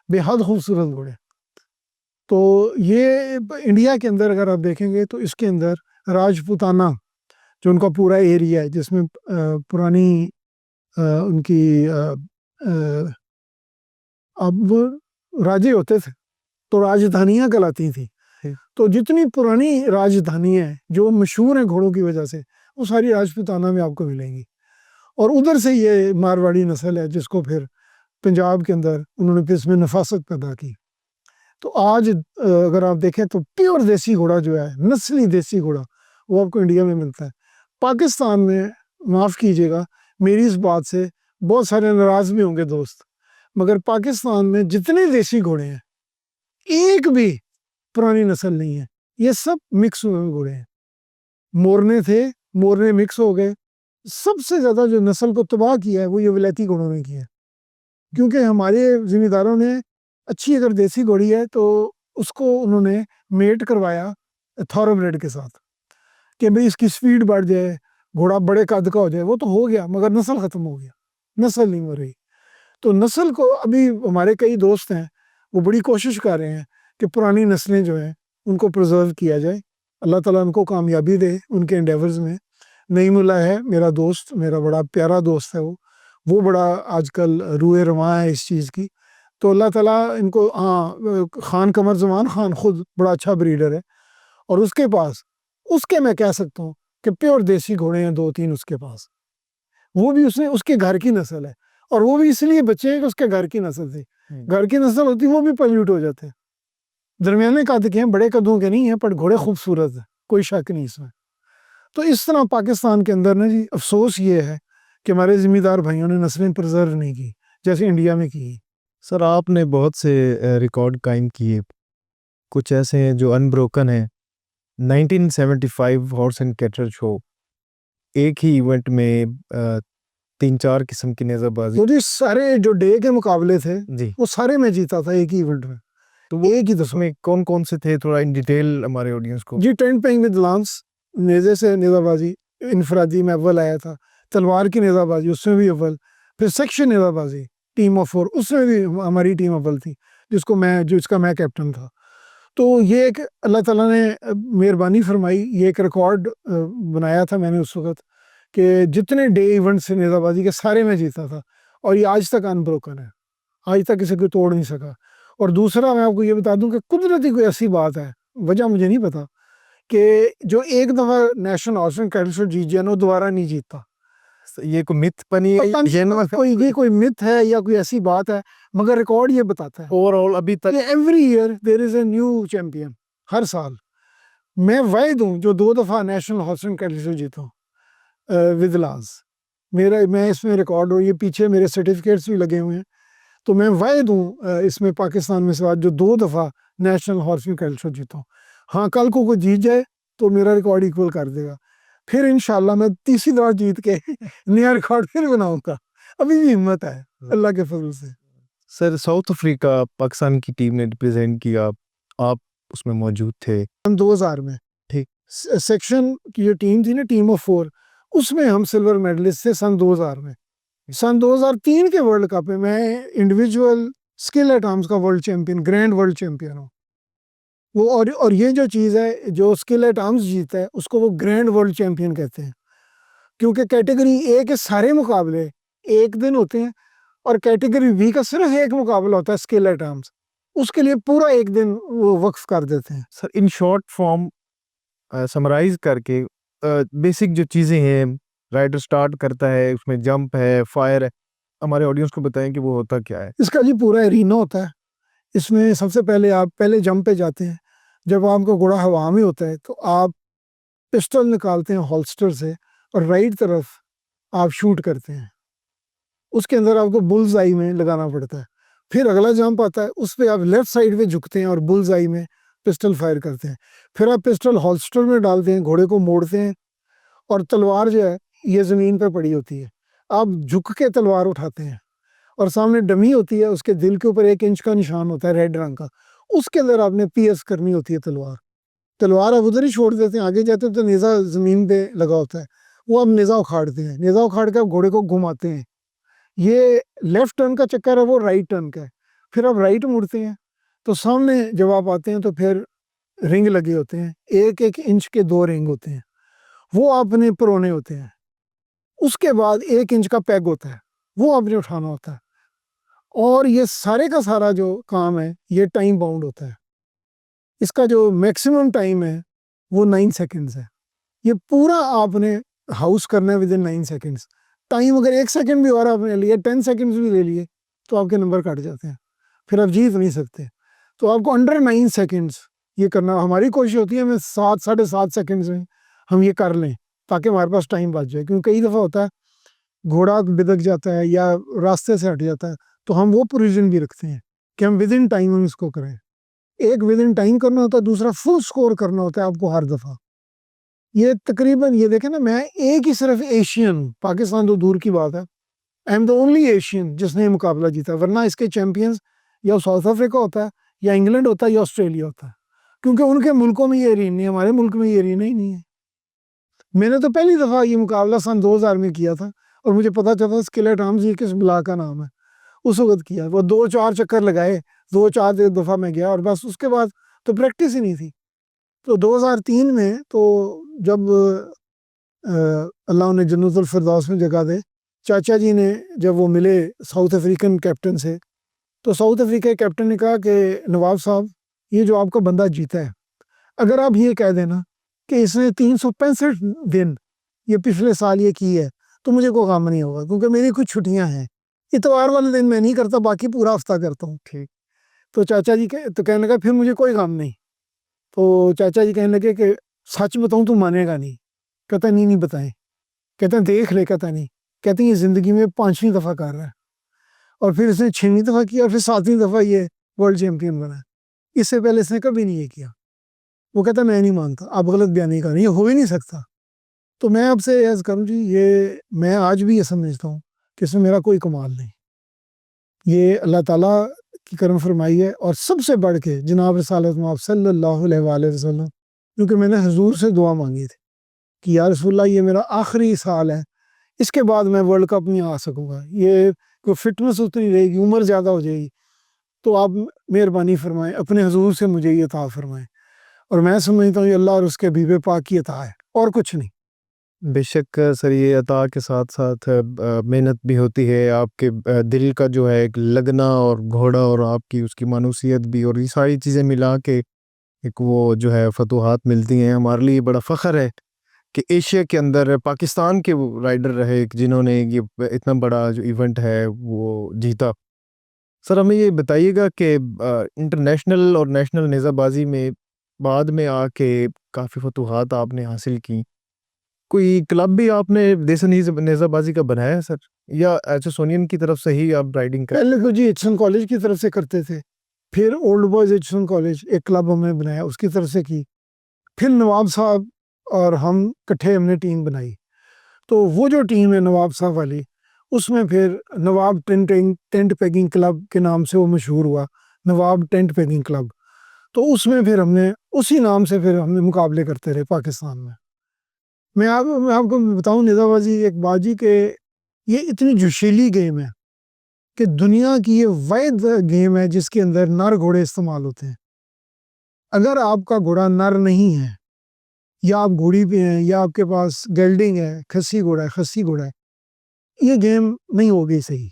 S2: بے حد خوبصورت گھوڑے. تو یہ انڈیا کے اندر اگر آپ دیکھیں گے تو اس کے اندر راجپوتانہ جو ان کا پورا ایریا ہے جس میں پرانی ان کی اب راجے ہوتے تھے تو راجدھانیاں کہلاتی تھیں. تو جتنی پرانی راجدھانیاں ہیں جو مشہور ہیں گھوڑوں کی وجہ سے وہ ساری راجپوتانہ میں آپ کو ملیں گی. اور ادھر سے یہ مارواڑی نسل ہے جس کو پھر پنجاب کے اندر انہوں نے پھر اس میں نفاست پیدا کی. تو آج اگر آپ دیکھیں تو پیور دیسی گھوڑا جو ہے نسلی دیسی گھوڑا وہ آپ کو انڈیا میں ملتا ہے. پاکستان میں معاف کیجیے گا میری اس بات سے بہت سارے ناراض بھی ہوں گے دوست، مگر پاکستان میں جتنے دیسی گھوڑے ہیں ایک بھی پرانی نسل نہیں ہے، یہ سب مکس ہوئے گھوڑے ہیں. مورنے تھے، مورنے مکس ہو گئے. سب سے زیادہ جو نسل کو تباہ کیا ہے وہ یہ ولایتی گھوڑوں نے کیا ہے، کیونکہ ہمارے ذمہ داروں نے اچھی اگر دیسی گھوڑی ہے تو اس کو انہوں نے میٹ کروایا تھورو بریڈ کے ساتھ کہ بھئی اس کی سپیڈ بڑھ جائے، گھوڑا بڑے قد کا ہو جائے. وہ تو ہو گیا مگر نسل ختم ہو گیا، نسل نہیں ہو رہی. تو نسل کو ابھی ہمارے کئی دوست ہیں وہ بڑی کوشش کر رہے ہیں کہ پرانی نسلیں جو ہیں ان کو پرزرو کیا جائے. اللہ تعالیٰ ان کو کامیابی دے ان کے انڈیورز میں. نعیم اللہ ہے میرا دوست، میرا بڑا پیارا دوست ہے، وہ بڑا آج کل روئے رواں ہے اس چیز کی. تو اللہ تعالیٰ ان کو خان قمر زمان خان خود بڑا اچھا بریڈر ہے، اور اس کے پاس اس کے میں کہہ سکتا ہوں کہ پیور دیسی گھوڑے ہیں 2-3 اس کے پاس. وہ بھی اس کے گھر کی نسل ہے، اور وہ بھی اس لیے بچے ہیں کہ اس کے گھر کی نسل تھی. گھر کی نسل ہوتی وہ بھی پلیوٹ ہو جاتے ہیں. درمیانے قد کے ہیں، بڑے قدوں کے نہیں ہیں، پر گھوڑے خوبصورت ہیں، کوئی شک نہیں اس میں. تو اس طرح پاکستان کے اندر نا جی افسوس یہ ہے کہ ہمارے ذمہ دار بھائیوں نے نسلیں پرزرو نہیں کی جیسے انڈیا میں کی.
S1: سر آپ نے بہت سے ریکارڈ قائم کیے، کچھ ایسے ہیں جو انبروکن ہیں. 1975 ہارس اینڈ کیٹل شو، ایک ہی ایونٹ میں 3-4 قسم کی نیزہ بازی.
S2: تو جی سارے جو ڈے کے مقابلے تھے
S1: جی،
S2: وہ سارے میں جیتا تھا ایک ہی ایونٹ میں.
S1: تو وہ
S2: ایک ہی
S1: اس میں کون کون سے تھے تھوڑا ان ڈیٹیل ہمارے آڈینس کو.
S2: جی ٹینٹ پیئنگ ود لانس، نیزے سے نیزہ بازی انفرادی میں اول آیا تھا. تلوار کی نیزہ بازی اس میں بھی اول. پھر سیکشن نیزہ بازی ٹیم آف 4 اس میں بھی ہماری ٹیم اول تھی جس کا میں کیپٹن تھا. تو یہ ایک اللہ تعالیٰ نے مہربانی فرمائی، یہ ایک ریکارڈ بنایا تھا میں نے اس وقت کہ جتنے ڈے ایونٹ سے نیزہ بازی کے سارے میں جیتا تھا، اور یہ آج تک انبروکن ہے، آج تک اسے کوئی توڑ نہیں سکا. اور دوسرا میں آپ کو یہ بتا دوں کہ قدرتی کوئی ایسی بات ہے، وجہ مجھے نہیں پتا، کہ جو ایک دفعہ نیشنل ہارس اینڈ کیٹل شو جیت جائے نا دوبارہ نہیں جیتتا.
S1: یہ کوئی مت بنی
S2: کوئی مت ہے یا کوئی ایسی بات ہے، مگر ریکارڈ یہ بتاتا ہے
S1: اوور آل ابھی تک
S2: every year there is a new champion. ہر سال میں واحد ہوں جو 2 دفعہ national horse and cattle show جیتا ہوں ود لاز. میں اس میں ریکارڈ ہوں، یہ پیچھے میرے سرٹیفکیٹس بھی لگے ہوئے ہیں. تو میں واحد ہوں اس میں پاکستان میں سے جو 2 دفعہ national horse and cattle show جیتا ہوں. ہاں کل کو کوئی جیت جائے تو میرا ریکارڈ ایکول کر دے گا، پھر انشاءاللہ میں تیسری دفعہ جیت کے نیا ریکارڈ پھر بناؤں گا. ابھی بھی ہمت ہے اللہ کے فضل سے.
S1: سر ساؤتھ افریقہ پاکستان کی ٹیم نے ریپرزینٹ کیا، آپ اس میں موجود تھے.
S2: 2000 میں
S1: ٹھیک،
S2: سیکشن کی جو ٹیم تھی نا ٹیم آف 4 اس میں ہم سلور میڈلسٹ تھے سن 2000 میں. سن 2003 کے ورلڈ کپ میں میں انڈیویجول اسکل ایٹ آرمز کا world champion, grand world champion ہوں. وہ اور یہ جو چیز ہے جو اسکل ایٹ آرمز جیتا ہے اس کو وہ گرینڈ ورلڈ چیمپئن کہتے ہیں، کیونکہ کیٹیگری اے کے سارے مقابلے ایک دن ہوتے ہیں، اور کیٹیگری بی کا صرف ایک مقابلہ ہوتا ہے اسکل ایٹ آرمز، اس کے لیے پورا ایک دن وہ وقف کر دیتے ہیں.
S1: سر ان شارٹ فارم سمرائز کر کے بیسک جو چیزیں ہیں، رائڈر سٹارٹ کرتا ہے، اس میں جمپ ہے، فائر ہے، ہمارے آڈینس کو بتائیں کہ وہ ہوتا کیا ہے.
S2: اس کا جی پورا ایرینا ہوتا ہے. اس میں سب سے پہلے آپ پہلے جمپ پہ جاتے ہیں. جب آپ کا گھوڑا ہوا میں ہوتا ہے تو آپ پسٹل نکالتے ہیں ہولسٹر سے اور رائٹ طرف آپ شوٹ کرتے ہیں. اس کے اندر آپ کو بلز آئی میں لگانا پڑتا ہے. پھر اگلا جمپ آتا ہے، اس پہ آپ لیفٹ سائڈ پہ جھکتے ہیں اور بلز آئی میں پسٹل فائر کرتے ہیں. پھر آپ پسٹل ہولسٹر میں ڈالتے ہیں، گھوڑے کو موڑتے ہیں، اور تلوار جو ہے یہ زمین پہ پڑی ہوتی ہے. آپ جھک کے تلوار اٹھاتے ہیں، اور سامنے ڈمی ہوتی ہے، اس کے دل کے اوپر 1 انچ کا نشان ہوتا ہے ریڈ رنگ کا، اس کے اندر آپ نے پیس کرنی ہوتی ہے تلوار آپ ادھر ہی چھوڑ دیتے ہیں. آگے جاتے ہیں تو نیزہ زمین پہ لگا ہوتا ہے، وہ آپ نیزہ اکھاڑتے ہیں، نیزہ اکھاڑ کے آپ گھوڑے کو گھماتے ہیں. یہ لیفٹ ٹرن کا چکر ہے، وہ رائٹ ٹرن کا ہے. پھر آپ رائٹ مڑتے ہیں، تو سامنے جب آپ آتے ہیں تو پھر رنگ لگے ہوتے ہیں، 1-1 انچ کے 2 رنگ ہوتے ہیں، وہ آپ نے پرونے ہوتے ہیں۔ اس کے بعد 1 انچ کا پیگ ہوتا ہے، وہ آپ نے اٹھانا ہوتا ہے، اور یہ سارے کا سارا جو کام ہے یہ ٹائم باؤنڈ ہوتا ہے۔ اس کا جو میکسیمم ٹائم ہے وہ 9 سیکنڈز ہے۔ یہ پورا آپ نے ہاؤس کرنا ہے ود ان 9 سیکنڈز۔ ٹائم اگر 1 سیکنڈ بھی اور آپ نے لیا، 10 سیکنڈز بھی لے لیے تو آپ کے نمبر کٹ جاتے ہیں، پھر آپ جیت نہیں سکتے۔ تو آپ کو انڈر 9 سیکنڈز یہ کرنا، ہماری کوشش ہوتی ہے ہمیں 7-7.5 سیکنڈز میں ہم یہ کر لیں تاکہ ہمارے پاس ٹائم بچ جائے، کیونکہ کئی دفعہ ہوتا ہے گھوڑا بدک جاتا ہے یا راستے سے ہٹ جاتا ہے، تو ہم وہ پروویژن بھی رکھتے ہیں کہ ہم ود ان ٹائم ہم اس کو کریں۔ ایک ود ان ٹائم کرنا ہوتا ہے، دوسرا فل سکور کرنا ہوتا ہے آپ کو ہر دفعہ۔ یہ تقریباً یہ دیکھیں نا، میں ایک ہی صرف ایشین ہوں، پاکستان تو دور کی بات ہے، I am the only Asian جس نے یہ مقابلہ جیتا، ورنہ اس کے چیمپئنز یا ساؤتھ افریقہ ہوتا ہے یا انگلینڈ ہوتا ہے یا آسٹریلیا ہوتا ہے، کیونکہ ان کے ملکوں میں یہ ارین نہیں ہے، ہمارے ملک میں یہ ارین ہی نہیں ہے۔ میں نے تو پہلی دفعہ یہ مقابلہ سن 2000 میں کیا تھا، اور مجھے پتا چلا اسکلیٹ آرمز یہ کس بلا کا نام ہے، اس وقت کیا، وہ 2-4 چکر لگائے، 2-4 دفعہ میں گیا، اور بس اس کے بعد تو پریکٹس ہی نہیں تھی۔ تو 2003 میں تو جب اللہ انہیں جنت الفردوس میں جگہ دے، چاچا جی نے جب وہ ملے ساؤتھ افریقن کیپٹن سے، تو ساؤتھ افریقہ کے کیپٹن نے کہا کہ نواب صاحب، یہ جو آپ کا بندہ جیتا ہے، اگر آپ یہ کہہ دینا کہ اس نے 365 دن یہ پچھلے سال یہ کی ہے تو مجھے کوئی غم نہیں ہوگا، کیونکہ میری کچھ چھٹیاں ہیں، اتوار والے دن میں نہیں کرتا، باقی پورا ہفتہ کرتا ہوں۔ ٹھیک، تو چاچا جی تو کہنے لگا پھر مجھے کوئی غم نہیں۔ تو چاچا جی کہنے لگے کہ سچ بتاؤں تو مانے گا نہیں؟ کہتا نہیں بتائیں۔ کہتے ہیں دیکھ لے، کہتا نہیں۔ کہتے ہیں یہ زندگی میں 5ویں دفعہ کر رہا ہے، اور پھر اس نے 6ویں دفعہ کیا، اور پھر 7ویں دفعہ یہ ورلڈ چیمپئن بنا ہے، اس سے پہلے اس نے کبھی نہیں یہ کیا۔ وہ کہتا میں نہیں مانتا، آپ غلط بیان نہیں کر رہے، یہ ہو ہی نہیں سکتا۔ تو میں آپ سے عرض کروں جی، یہ میں آج بھی یہ سمجھتا ہوں کہ اس میں میرا کوئی کمال نہیں، یہ اللہ تعالیٰ کی کرم فرمائی ہے، اور سب سے بڑھ کے جناب رسالت مآب صلی اللہ علیہ وآلہ وسلم، کیونکہ میں نے حضور سے دعا مانگی تھی کہ یا رسول اللہ، یہ میرا آخری سال ہے، اس کے بعد میں ورلڈ کپ نہیں آ سکوں گا، یہ کوئی فٹنس اتنی رہے گی، عمر زیادہ ہو جائے گی، تو آپ مہربانی فرمائیں، اپنے حضور سے مجھے یہ عطا فرمائیں۔ اور میں سمجھتا ہوں یہ اللہ اور اس کے حبیب پاک کی عطا ہے، اور کچھ نہیں۔
S1: بے شک سر، یہ عطا کے ساتھ ساتھ محنت بھی ہوتی ہے، آپ کے دل کا جو ہے ایک لگنا اور گھوڑا، اور آپ کی اس کی مانوسیت بھی، اور یہ ساری چیزیں ملا کے ایک وہ جو ہے فتوحات ملتی ہیں۔ ہمارے لیے بڑا فخر ہے کہ ایشیا کے اندر پاکستان کے وہ رائڈر رہے جنہوں نے یہ اتنا بڑا جو ایونٹ ہے وہ جیتا۔ سر ہمیں یہ بتائیے گا کہ انٹرنیشنل اور نیشنل نیزہ بازی میں بعد میں آ کے کافی فتوحات آپ نے حاصل کی، کوئی کلب بھی آپ نے دیسی نیزہ بازی کا بنایا ہے سر، یا ایسوسینیشن کی طرف سے ہی آپ رائڈنگ کریں؟
S2: پہلے تو جی ایچسن کالج کی طرف سے کرتے تھے، پھر اولڈ بوائز ایچسن کالج ایک کلب ہم نے بنایا، اس کی طرف سے کی، پھر نواب صاحب اور ہم کٹھے ہم نے ٹیم بنائی۔ تو وہ جو ٹیم ہے نواب صاحب والی، اس میں پھر نواب ٹینٹ پیگنگ کلب کے نام سے وہ مشہور ہوا، نواب ٹینٹ پیگنگ کلب۔ تو اس میں پھر ہم نے اسی نام سے پھر ہم نے مقابلے کرتے رہے پاکستان میں۔ میں آپ کو بتاؤں نیزہ بازی ایک بازی کہ یہ اتنی جوشیلی گیم ہے کہ دنیا کی یہ واحد گیم ہے جس کے اندر نر گھوڑے استعمال ہوتے ہیں۔ اگر آپ کا گھوڑا نر نہیں ہے، یا آپ گھوڑی پہ ہیں، یا آپ کے پاس گیلڈنگ ہے، خسی گھوڑا ہے، یہ گیم نہیں ہوگی صحیح۔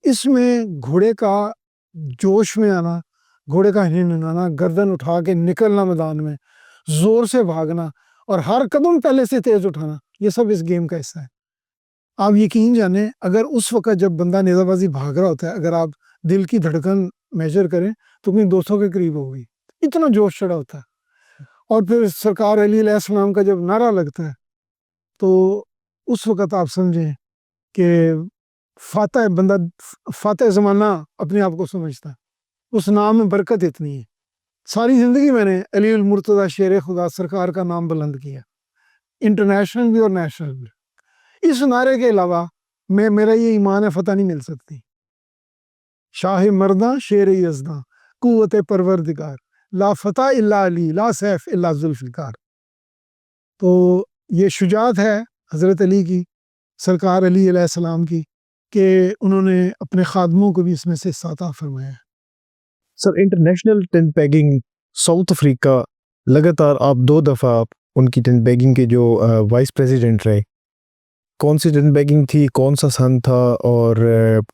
S2: اس میں گھوڑے کا جوش میں آنا، گھوڑے کا ہنہنانا، گردن اٹھا کے نکلنا میدان میں، زور سے بھاگنا، اور ہر قدم پہلے سے تیز اٹھانا، یہ سب اس گیم کا حصہ ہے۔ آپ یقین جانیں، اگر اس وقت جب بندہ نیزہ بازی بھاگ رہا ہوتا ہے، اگر آپ دل کی دھڑکن میجر کریں تو اپنی 200 کے قریب ہوگی، اتنا جوش چڑھا ہوتا ہے۔ اور پھر سرکار علی علیہ السلام کا جب نعرہ لگتا ہے تو اس وقت آپ سمجھیں کہ فاتح زمانہ اپنے آپ کو سمجھتا ہے، اس نام میں برکت اتنی ہے۔ ساری زندگی میں نے علی المرتضیٰ شیر خدا سرکار کا نام بلند کیا، انٹرنیشنل بھی اور نیشنل بھی۔ اس نعرے کے علاوہ میرا یہ ایمان ہے فتح نہیں مل سکتی۔ شاہ مرداں شیر یزداں قوت پروردگار، لا فتح الا علی، لا سیف الا ذوالفقار۔ تو یہ شجاعت ہے حضرت علی کی، سرکار علی علیہ السلام کی، کہ انہوں نے اپنے خادموں کو بھی اس میں سے حصہ عطا فرمایا ہے۔
S1: سر انٹرنیشنل ٹین پیگنگ ساؤتھ افریقہ لگاتار آپ 2 دفعہ ان کی ٹین پیگنگ کے جو وائس پریزیڈنٹ رہے. کون سی ٹین پیگنگ تھی, کون سا سن تھا, اور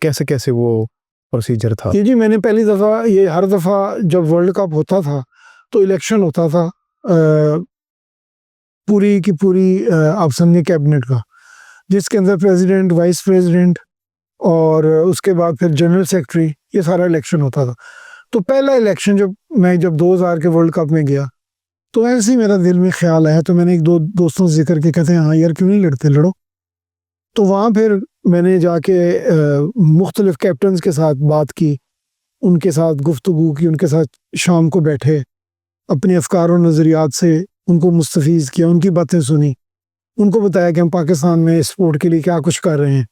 S1: کیسے کیسے وہ پروسیجر تھا؟
S2: جی میں نے پہلی دفعہ یہ ہر دفعہ جب ورلڈ کپ ہوتا تھا تو الیکشن ہوتا تھا پوری کی پوری آپ سمجھیں کیبنٹ کا, جس کے اندر پریزیڈنٹ, وائس پریزیڈنٹ اور اس کے بعد پھر جنرل سیکرٹری, یہ سارا الیکشن ہوتا تھا. تو پہلا الیکشن جب 2000 کے ورلڈ کپ میں گیا تو ایسے ہی میرا دل میں خیال آیا, تو میں نے ایک دو دوستوں سے ذکر کے کہتے ہیں ہاں یار کیوں نہیں لڑتے, لڑو. تو وہاں پھر میں نے جا کے مختلف کیپٹنز کے ساتھ بات کی, ان کے ساتھ گفتگو کی, ان کے ساتھ شام کو بیٹھے, اپنے افکار و نظریات سے ان کو مستفیض کیا, ان کی باتیں سنی, ان کو بتایا کہ ہم پاکستان میں اسپورٹ کے لیے کیا کچھ کر رہے ہیں.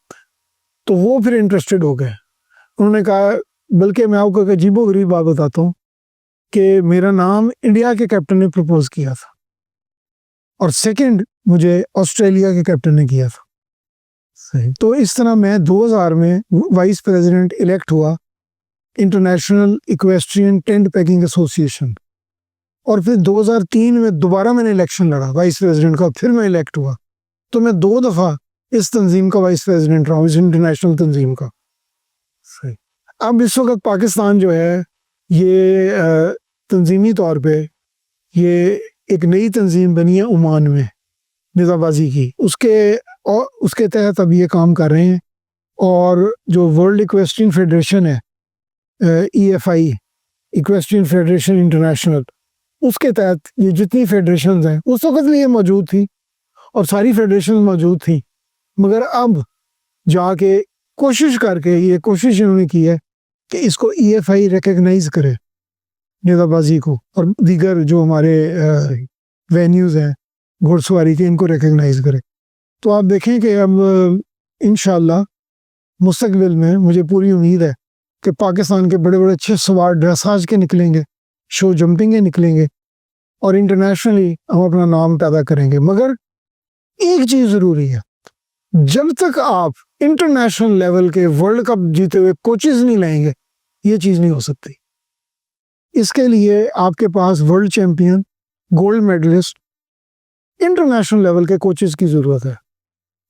S2: تو وہ پھر انٹرسٹڈ ہو گئے. انہوں نے کہا, بلکہ میں آپ کو ایک عجیب و غریب بات بتاتا ہوں کہ میرا نام انڈیا کے کیپٹن نے پرپوز کیا تھا اور سیکنڈ مجھے آسٹریلیا کے کیپٹن نے کیا تھا. تو اس طرح میں 2000 میں وائس پریزیڈنٹ الیکٹ ہوا انٹرنیشنل ایکویسٹرین ٹینٹ پیکنگ ایسوسی ایشن, اور پھر 2003 میں دوبارہ میں نے الیکشن لڑا وائس پریزیڈنٹ کا, پھر میں الیکٹ ہوا. تو میں 2 دفعہ اس تنظیم کا وائس پریزیڈنٹ رہا ہوں, اس انٹرنیشنل تنظیم کا. اب اس وقت پاکستان جو ہے یہ تنظیمی طور پہ یہ ایک نئی تنظیم بنی ہے عمان میں نظام بازی کی, اس کے تحت اب یہ کام کر رہے ہیں. اور جو ورلڈ ایکویسٹرین فیڈریشن ہے EFI ایکویسٹرین فیڈریشن انٹرنیشنل, اس کے تحت یہ جتنی فیڈریشنز ہیں اس وقت بھی یہ موجود تھی اور ساری فیڈریشن موجود تھیں, مگر اب جا کے کوشش کر کے یہ کوشش انہوں نے کی ہے کہ اس کو EFI ریکگنائز کرے نیزہ بازی کو, اور دیگر جو ہمارے وینیوز ہیں گھوڑ سواری کے, ان کو ریکگنائز کرے. تو آپ دیکھیں کہ اب انشاءاللہ مستقبل میں مجھے پوری امید ہے کہ پاکستان کے بڑے بڑے اچھے سوار ڈریساج کے نکلیں گے, شو جمپنگ کے نکلیں گے, اور انٹرنیشنلی ہم اپنا نام پیدا کریں گے. مگر ایک چیز ضروری ہے, جب تک آپ انٹرنیشنل لیول کے ورلڈ کپ جیتے ہوئے کوچز نہیں لائیں گے یہ چیز نہیں ہو سکتی. اس کے لیے آپ کے پاس world champion, gold medallist, international level coaches کوچز کی ضرورت ہے.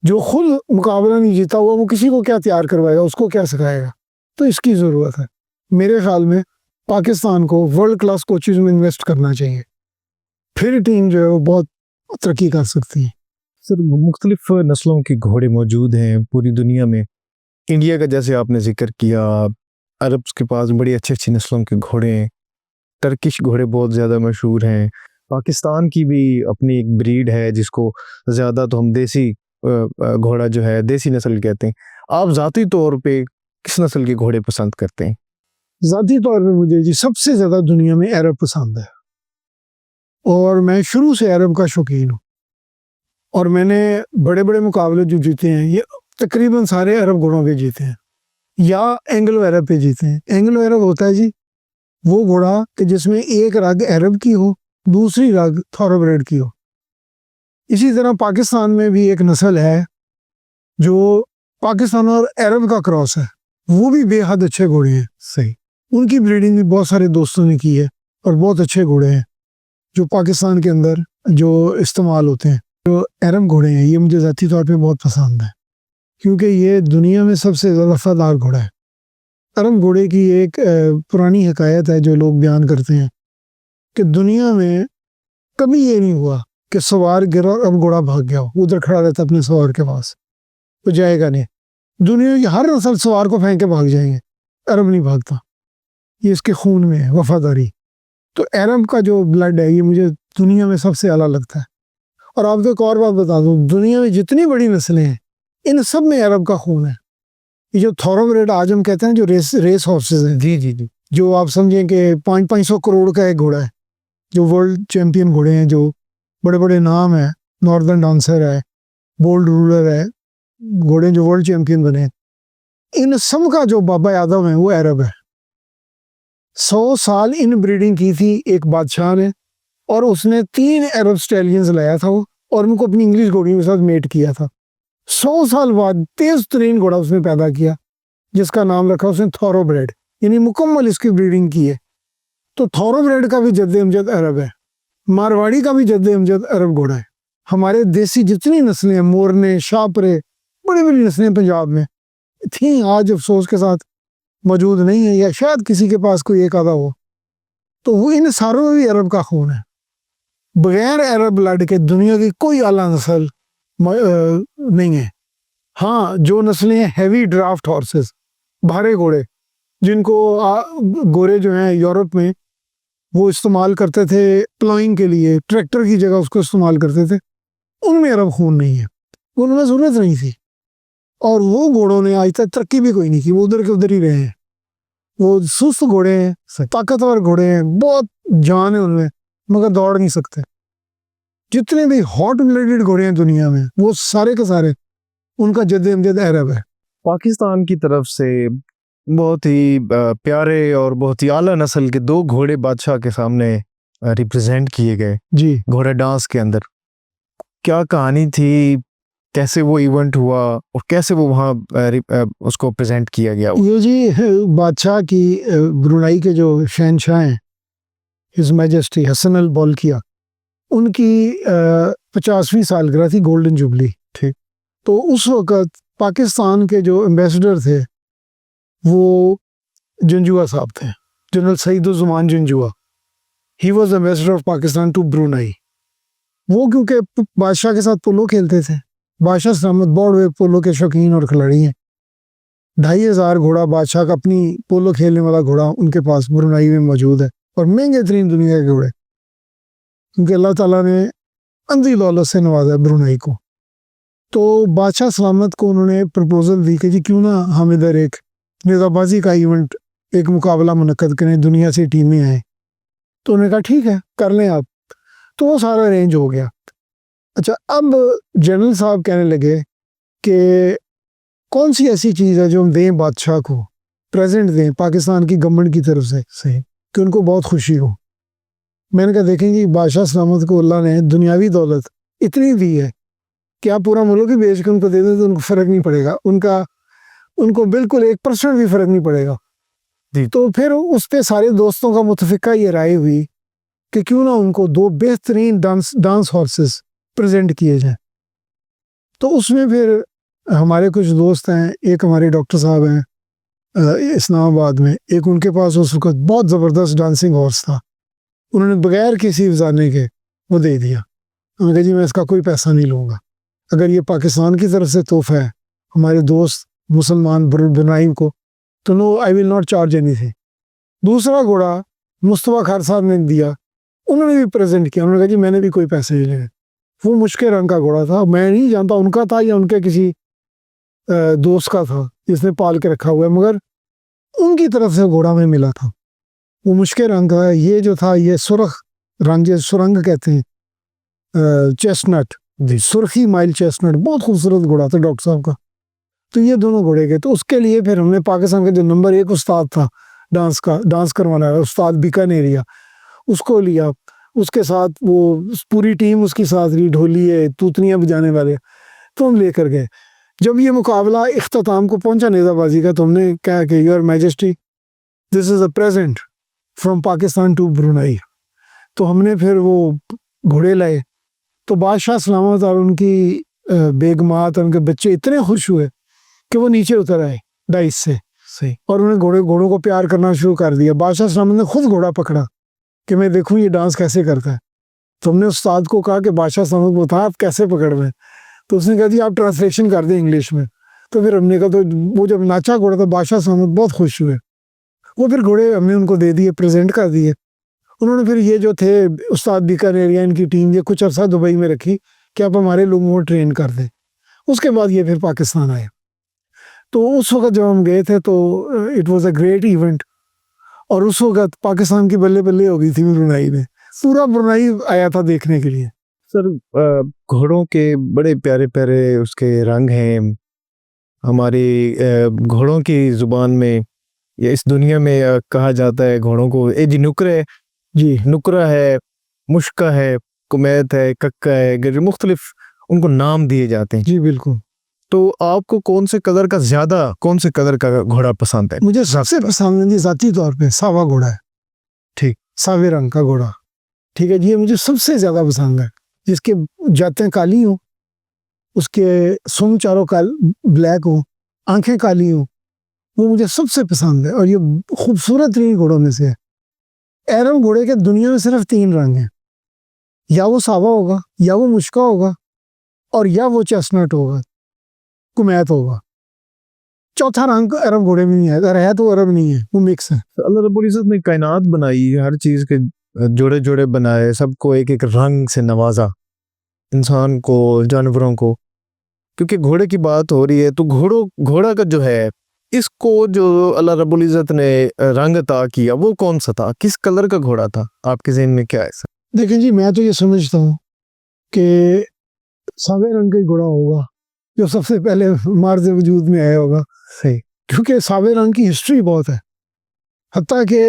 S2: جو خود مقابلہ نہیں جیتا ہوا وہ کسی کو کیا تیار کروائے گا, اس کو کیا سکھائے گا. تو اس کی ضرورت ہے. میرے خیال میں پاکستان کو ورلڈ کلاس کوچز میں انویسٹ کرنا چاہیے, پھر ٹیم جو ہے وہ بہت ترقی کر سکتی ہے.
S1: سر مختلف نسلوں کے گھوڑے موجود ہیں پوری دنیا میں. انڈیا کا جیسے آپ نے ذکر کیا, عربs کے پاس بڑی اچھی اچھی نسلوں کے گھوڑے ہیں, ٹرکش گھوڑے بہت زیادہ مشہور ہیں. پاکستان کی بھی اپنی ایک بریڈ ہے جس کو زیادہ تو ہم دیسی گھوڑا جو ہے دیسی نسل کہتے ہیں. آپ ذاتی طور پہ کس نسل کے گھوڑے پسند کرتے ہیں؟
S2: ذاتی طور پہ مجھے جی سب سے زیادہ دنیا میں عرب پسند ہے, اور میں شروع سے عرب کا شوقین ہوں. اور میں نے بڑے بڑے مقابلے جو جیتے ہیں یہ تقریباً سارے عرب گھوڑوں پہ جیتے ہیں یا اینگلو عرب پہ جیتے ہیں. اینگلو عرب ہوتا ہے جی وہ گھوڑا کہ جس میں ایک رگ عرب کی ہو, دوسری رگ تھوروبریڈ کی ہو. اسی طرح پاکستان میں بھی ایک نسل ہے جو پاکستان اور عرب کا کراس ہے, وہ بھی بے حد اچھے گھوڑے ہیں.
S1: صحیح.
S2: ان کی بریڈنگ بھی بہت سارے دوستوں نے کی ہے اور بہت اچھے گھوڑے ہیں جو پاکستان کے اندر جو استعمال ہوتے ہیں. جو عرب گھوڑے ہیں یہ مجھے ذاتی طور پہ بہت پسند ہے کیونکہ یہ دنیا میں سب سے زیادہ وفادار گھوڑا ہے. عرب گھوڑے کی ایک پرانی حکایت ہے جو لوگ بیان کرتے ہیں کہ دنیا میں کبھی یہ نہیں ہوا کہ سوار گرا اور اب گھوڑا بھاگ گیا ہو, ادھر کھڑا رہتا اپنے سوار کے پاس, تو جائے گا نہیں. دنیا کی ہر نسل سوار کو پھینک کے بھاگ جائیں گے, عرب نہیں بھاگتا, یہ اس کے خون میں ہے وفاداری. تو عرب کا جو بلڈ ہے یہ مجھے دنیا میں سب سے اعلیٰ لگتا ہے. اور آپ کو ایک اور بات بتا دوں, دنیا میں جتنی بڑی نسلیں ہیں ان سب میں عرب کا خون ہے. یہ جو تھوروبریڈ آج ہم کہتے ہیں جو ریس ہارسز ہیں,
S1: جی,
S2: جو آپ سمجھیں کہ 500 کروڑ کا ایک گھوڑا ہے, جو ورلڈ چیمپئن گھوڑے ہیں, جو بڑے بڑے نام ہیں, ناردرن ڈانسر ہے, بولڈ رولر ہے, گھوڑے جو ورلڈ چیمپئن بنے, ان سب کا جو بابا اعظم ہے وہ عرب ہے. 100 سال ان بریڈنگ کی تھی ایک بادشاہ نے, اور اس نے 3 عرب سٹیلینز لایا تھا وہ, اور ان کو اپنی انگلش گھوڑیوں کے ساتھ میٹ کیا تھا. 100 سال بعد تیز ترین گھوڑا اس نے پیدا کیا جس کا نام رکھا اس نے تھوروبریڈ, یعنی مکمل اس کی بریڈنگ کی ہے. تو تھوروبریڈ کا بھی جد امجد عرب ہے، مارواڑی کا بھی جد امجد عرب گھوڑا ہے. ہمارے دیسی جتنی نسلیں ہیں، مورنے، شاپرے، بڑی بڑی نسلیں پنجاب میں تھیں، آج افسوس کے ساتھ موجود نہیں ہیں، یا شاید کسی کے پاس کوئی ایک آدھا ہو. تو وہ ان ساروں میں بھی عرب کا خون ہے. بغیر عرب بلڈ کے دنیا کی کوئی اعلیٰ نسل نہیں ہے. ہاں جو نسلیں ہیں ہیوی ڈرافٹ ہارسز، بھارے گھوڑے، جن کو گورے جو ہیں یورپ میں وہ استعمال کرتے تھے پلوئنگ کے لیے، ٹریکٹر کی جگہ اس کو استعمال کرتے تھے، ان میں عرب خون نہیں ہے، ان میں ضرورت نہیں تھی. اور وہ گھوڑوں نے آج تک ترقی بھی کوئی نہیں کی، وہ ادھر کے ادھر ہی رہے ہیں. وہ سست گھوڑے ہیں، طاقتور گھوڑے ہیں، بہت جان ہے ان میں، مگر دوڑ نہیں سکتے. جتنے بھی ہاٹ بلڈڈ گھوڑے ہیں دنیا میں وہ سارے کے سارے ان کا جد امجد عرب ہے.
S1: پاکستان کی طرف سے بہت ہی پیارے اور بہت ہی اعلیٰ نسل کے 2 گھوڑے بادشاہ کے سامنے ریپرزینٹ کیے گئے
S2: جی
S1: گھوڑا ڈانس کے اندر. کیا کہانی تھی، کیسے وہ ایونٹ ہوا اور کیسے وہ وہاں اس کو پریزنٹ کیا گیا؟
S2: یہ جی بادشاہ کی برونائی کے جو شہنشاہ ہیں ہز میجسٹی حسن البولکیہ، ان کی 50ویں سالگرہ تھی، گولڈن جوبلی.
S1: ٹھیک.
S2: تو اس وقت پاکستان کے جو ایمبیسڈر تھے وہ جنجوا صاحب تھے، general Saeed Uzzaman Janjua. He was ambassador of Pakistan to Brunei. وہ کیونکہ بادشاہ کے ساتھ پولو کھیلتے تھے، بادشاہ سلامت بورڈ وے پولو کے شوقین اور کھلاڑی ہیں. 2500 گھوڑا بادشاہ کا اپنی پولو کھیلنے والا گھوڑا ان کے پاس برونائی میں موجود ہے، اور مہنگے ترین دنیا کے گھوڑے، کیونکہ اللہ تعالیٰ نے اندھی دولت سے نوازا برونائی کو. تو بادشاہ سلامت کو انہوں نے پرپوزل دی کہ جی کیوں نہ ہم ادھر ایک نیزہ بازی کا ایونٹ، ایک مقابلہ منعقد کریں، دنیا سے ٹیمیں آئیں. تو انہوں نے کہا ٹھیک ہے کر لیں آپ. تو وہ سارا ارینج ہو گیا. اچھا اب جنرل صاحب کہنے لگے کہ کون سی ایسی چیز ہے جو ہم دیں بادشاہ کو، پریزنٹ دیں پاکستان کی گورنمنٹ کی طرف سے، صحیح کہ ان کو بہت خوشی ہو. میں نے کہا دیکھیں جی بادشاہ سلامت کو اللہ نے دنیاوی دولت اتنی دی ہے کہ آپ پورا ملک ہی بیچ کے ان کو دے دیں تو ان کو فرق نہیں پڑے گا، ان کو بالکل 1% بھی فرق نہیں پڑے گا. تو پھر اس پہ سارے دوستوں کا متفقہ یہ رائے ہوئی کہ کیوں نہ ان کو 2 بہترین ڈانس ہارسز پریزنٹ کیے جائیں. تو اس میں پھر ہمارے کچھ دوست ہیں، ایک ہمارے ڈاکٹر صاحب ہیں اسلام آباد میں، ایک ان کے پاس اس وقت بہت زبردست ڈانسنگ ہارس تھا، انہوں نے بغیر کسی افزانے کے وہ دے دیا. انہوں نے کہا جی میں اس کا کوئی پیسہ نہیں لوں گا، اگر یہ پاکستان کی طرف سے تحفہ ہے ہمارے دوست مسلمان برونائی کو تو no I will not charge اینی تھنگ. دوسرا گھوڑا مصطفیٰ خار صاحب نے دیا، انہوں نے بھی پریزنٹ کیا، انہوں نے کہا جی میں نے بھی کوئی پیسے نہیں لینے. وہ مشکل رنگ کا گھوڑا تھا، میں نہیں جانتا ان کا تھا یا ان کے کسی دوست کا تھا جس نے پال کے رکھا ہوا ہے، مگر ان کی طرف سے گھوڑا میں ملا تھا. وہ مشکل رنگ کا ہے. یہ جو تھا یہ سرخ رنگ، یہ سرنگ کہتے ہیں، چیسٹنٹ، سرخی مائل چیسٹنٹ، بہت خوبصورت گھوڑا تھا ڈاکٹر صاحب کا. تو یہ دونوں گھوڑے گئے. تو اس کے لیے پھر ہم نے پاکستان کا جو نمبر 1 استاد تھا ڈانس کروانا ہے، استاد بیکانیریا، اس کو لیا. اس کے ساتھ وہ پوری ٹیم اس کی ساتھ رہی، ڈھولیے توتنیاں بجانے والے، تو ہم لے کر گئے. جب یہ مقابلہ اختتام کو پہنچا نیزہ بازی کا، تو ہم نے کہا کہ your majesty this is a present from Pakistan to Brunei. تو ہم نے پھر وہ گھوڑے لائے. تو بادشاہ سلامت اور ان کی بیگمات اور ان کے بچے اتنے خوش ہوئے کہ وہ نیچے اتر آئے ڈائس سے،
S1: صحیح،
S2: اور انہوں نے گھوڑوں کو پیار کرنا شروع کر دیا. بادشاہ سلامت نے خود گھوڑا پکڑا کہ میں دیکھوں یہ ڈانس کیسے کرتا ہے. تو ہم نے استاد کو کہا کہ بادشاہ سلامت کو بتا آپ کیسے پکڑ رہے ہیں. تو اس نے کہا جی آپ ٹرانسلیشن کر دیں انگلش میں. تو پھر ہم نے کہا، تو وہ جب ناچا گھوڑا تھا بادشاہ سلامت بہت خوش ہوئے. وہ پھر گھوڑے ہم نے ان کو دے دیے، پریزنٹ کر دیے. انہوں نے پھر یہ جو تھے استاد بیکانیریا، ان کی ٹیم یہ کچھ عرصہ دبئی میں رکھی کہ آپ ہمارے لوگوں کو ٹرین کر دیں. اس کے بعد یہ پھر پاکستان آئے. تو اس وقت جب ہم گئے تھے تو it was a great event, اور اس وقت پاکستان کی بلے بلے ہو گئی تھی برونائی میں، پورا برونائی آیا تھا دیکھنے کے لیے.
S1: سر گھوڑوں کے بڑے پیارے پیارے اس کے رنگ ہیں. ہماری گھوڑوں کی زبان میں یا اس دنیا میں کہا جاتا ہے گھوڑوں کو اے جی نکرے،
S2: جی
S1: نکرا ہے، مشکا ہے، کمیت ہے، ککا ہے، مختلف ان کو نام دیے جاتے ہیں.
S2: جی بالکل.
S1: تو آپ کو کون سے کلر کا گھوڑا پسند ہے؟
S2: مجھے سب سے پسند ہے ذاتی طور پہ ساوا گھوڑا ہے.
S1: ٹھیک.
S2: ساوے رنگ کا گھوڑا. ٹھیک ہے جی, یہ مجھے سب سے زیادہ پسند ہے. جس کے جاتیں کالی ہوں, اس کے سونگ چاروں بلیک ہوں, آنکھیں کالی ہوں, وہ مجھے سب سے پسند ہے. اور یہ خوبصورت ترین گھوڑوں میں سے ہے. ایرم گھوڑے کے دنیا میں صرف 3 رنگ ہیں, یا وہ ساوا ہوگا, یا وہ مشکا ہوگا, اور یا وہ چیسنٹ ہوگا, کمیت ہوگا. چوتھا رنگ عرب گھوڑے میں نہیں ہے, اگر ہے تو عرب نہیں ہے, وہ مکس ہے.
S1: اللہ رب العزت نے کائنات بنائی, ہر چیز کے جوڑے جوڑے بنائے, سب کو ایک ایک رنگ سے نوازا, انسان کو, جانوروں کو. کیونکہ گھوڑے کی بات ہو رہی ہے تو گھوڑا کا جو ہے, اس کو جو اللہ رب العزت نے رنگ عطا کیا وہ کون سا تھا, کس کلر کا گھوڑا تھا, آپ کے ذہن میں کیا ہے سر؟
S2: دیکھیں جی, میں تو یہ سمجھتا ہوں کہ ساوے رنگ کا ہی گھوڑا ہوگا جو سب سے پہلے مارز وجود میں آیا ہوگا.
S1: صحیح.
S2: کیونکہ ساوے رنگ کی ہسٹری بہت ہے. حتیٰ کہ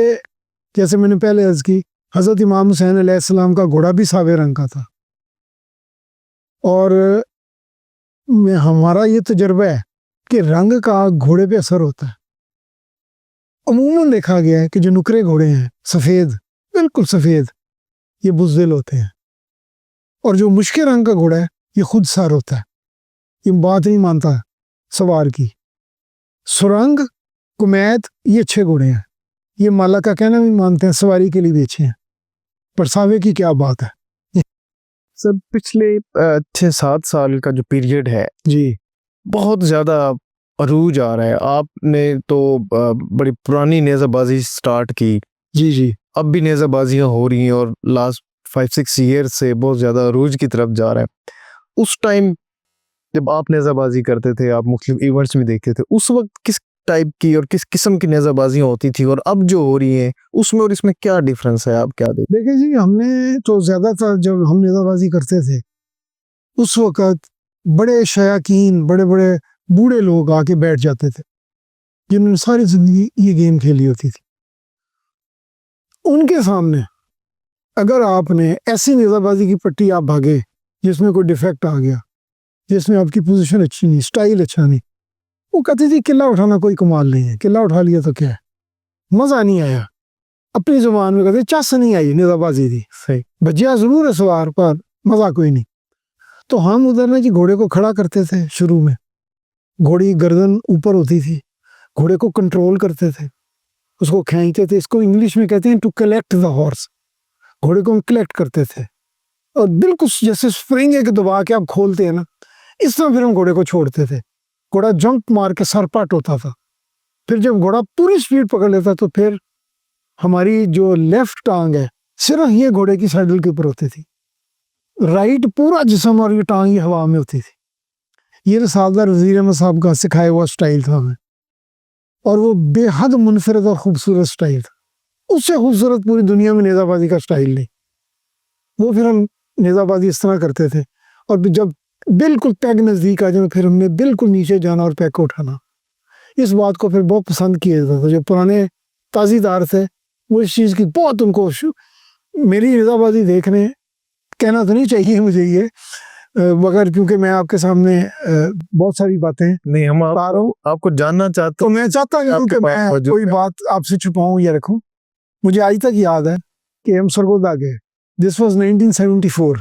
S2: جیسے میں نے پہلے عرض کی, حضرت امام حسین علیہ السلام کا گھوڑا بھی ساوے رنگ کا تھا. اور ہمارا یہ تجربہ ہے کہ رنگ کا گھوڑے پہ اثر ہوتا ہے. عموماً دیکھا گیا ہے کہ جو نکرے گھوڑے ہیں, سفید, بالکل سفید, یہ بزدل ہوتے ہیں. اور جو مشکل رنگ کا گھوڑا ہے یہ خود سار ہوتا ہے, یہ بات نہیں مانتا سوار کی. سرنگ, کمیت, یہ اچھے گھوڑے ہیں, یہ مالا کا کہنا بھی مانتے ہیں, سواری کے لیے بھی اچھے ہیں. پر ساوے کی کیا بات ہے.
S1: سر پچھلے 6-7 سال کا جو پیریڈ ہے
S2: جی,
S1: بہت زیادہ عروج آ رہا ہے. آپ نے تو بڑی پرانی نیزہ بازی سٹارٹ کی,
S2: جی, جی,
S1: اب بھی نیزہ بازیاں ہو رہی ہیں اور لاسٹ 5-6 ایئر سے بہت زیادہ عروج کی طرف جا رہا ہے. اس ٹائم جب آپ نیزہ بازی کرتے تھے, آپ مختلف ایونٹس میں دیکھتے تھے, اس وقت کس ٹائپ کی اور کس قسم کی نیزہ بازیاں ہوتی تھی, اور اب جو ہو رہی ہیں اس میں اور اس میں کیا ڈیفرنس ہے, آپ کیا دیکھتے؟
S2: دیکھیں جی, ہم نے تو زیادہ تر جب ہم نیزہ بازی کرتے تھے اس وقت بڑے شیاطین, بڑے بڑے بوڑھے لوگ آ کے بیٹھ جاتے تھے جنہوں نے ساری زندگی یہ گیم کھیلی ہوتی تھی. ان کے سامنے اگر آپ نے ایسی نیزہ بازی کی پٹی آپ بھاگے جس میں کوئی ڈیفیکٹ آ گیا, جس میں آپ کی پوزیشن اچھی نہیں, سٹائل اچھا نہیں, وہ کہتے تھے قلعہ اٹھانا کوئی کمال نہیں ہے, قلعہ اٹھا لیا تو کیا ہے, مزہ نہیں آیا. اپنی زبان میں کہتے چس نہیں آئی نیزہ بازی تھی.
S1: صحیح.
S2: بجیا ضرور ہے سوار, پر مزہ کوئی نہیں. تو ہم ادھر نا جی گھوڑے کو کھڑا کرتے تھے. شروع میں گھوڑی گردن اوپر ہوتی تھی, گھوڑے کو کنٹرول کرتے تھے, اس کو کھینچتے تھے. اس کو انگلش میں کہتے ہیں ٹو کلیکٹ دا ہارس. گھوڑے کو ہم کلیکٹ کرتے تھے, اور بالکل جیسے اسپرنگ ایک دبا کے آپ کھولتے ہیں نا, اس طرح پھر ہم گھوڑے کو چھوڑتے تھے. گھوڑا جمپ مار کے سر پٹ ہوتا تھا. پھر جب گھوڑا پوری سپیڈ پکڑ لیتا تو پھر ہماری جو لیفٹ ٹانگ ہے صرف یہ گھوڑے کی سیڈل کے اوپر ہوتی تھی, رائٹ پورا جسم اور یہ ٹانگ یہ ہوا میں ہوتی تھی. یہ رسالدار وزیر احمد صاحب کا سکھایا ہوا سٹائل تھا ہمیں, اور وہ بے حد منفرد اور خوبصورت سٹائل تھا. اس سے خوبصورت پوری دنیا میں نیزہ بازی کا سٹائل نہیں. وہ پھر ہم نیزہ بازی اس طرح کرتے تھے, اور جب بالکل پیگ نزدیک آ جائے پھر ہم نے بالکل نیچے جانا اور پیگ کو اٹھانا. اس بات کو پھر بہت پسند کیا جاتا تھا. جو پرانے تازی دار تھے وہ اس چیز کی بہت ان کو میری نیزہ بازی دیکھنے, کہنا تو نہیں چاہیے مجھے یہ, مگر کیونکہ میں آپ کے سامنے بہت ساری باتیں
S1: نہیں, ہم آپ کو جاننا چاہتے
S2: تو میں چاہتا ہوں کہ میں کوئی بات آپ سے چھپاؤں یا رکھوں. مجھے آج تک یاد ہے کہ ہم سرگودا گئے, دس واز 1974.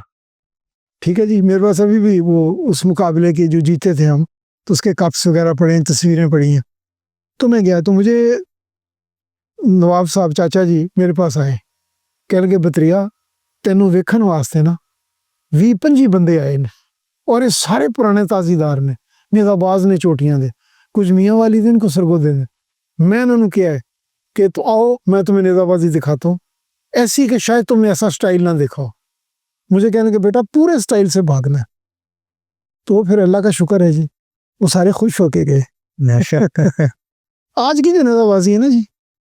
S2: ٹھیک ہے جی, میرے پاس ابھی بھی وہ اس مقابلے کے جو جیتے تھے ہم, تو اس کے کپس وغیرہ پڑے ہیں, تصویریں پڑی ہیں. تو میں گیا تو مجھے نواب صاحب چاچا جی میرے پاس آئے, کہہ لگے بطریا تینوں ویکھن واسطے نا 20-25 بندے آئے نے, اور یہ سارے پرانے تازی دار نے, نیزہ باز نے, چوٹیاں دے, کچھ میاں والی دن کو سرگودے نے. میں انہوں نے کیا ہے کہ تو آؤ میں تمہیں نیزہ بازی دکھاتا ہوں, ایسی کہ شاید تم نے ایسا سٹائل نہ دیکھا ہو. مجھے کہنے کہ بیٹا پورے سٹائل سے بھاگنا ہے. تو پھر اللہ کا شکر ہے جی, وہ سارے خوش ہو کے گئے. آج کی جو نیزہ بازی ہے نا جی,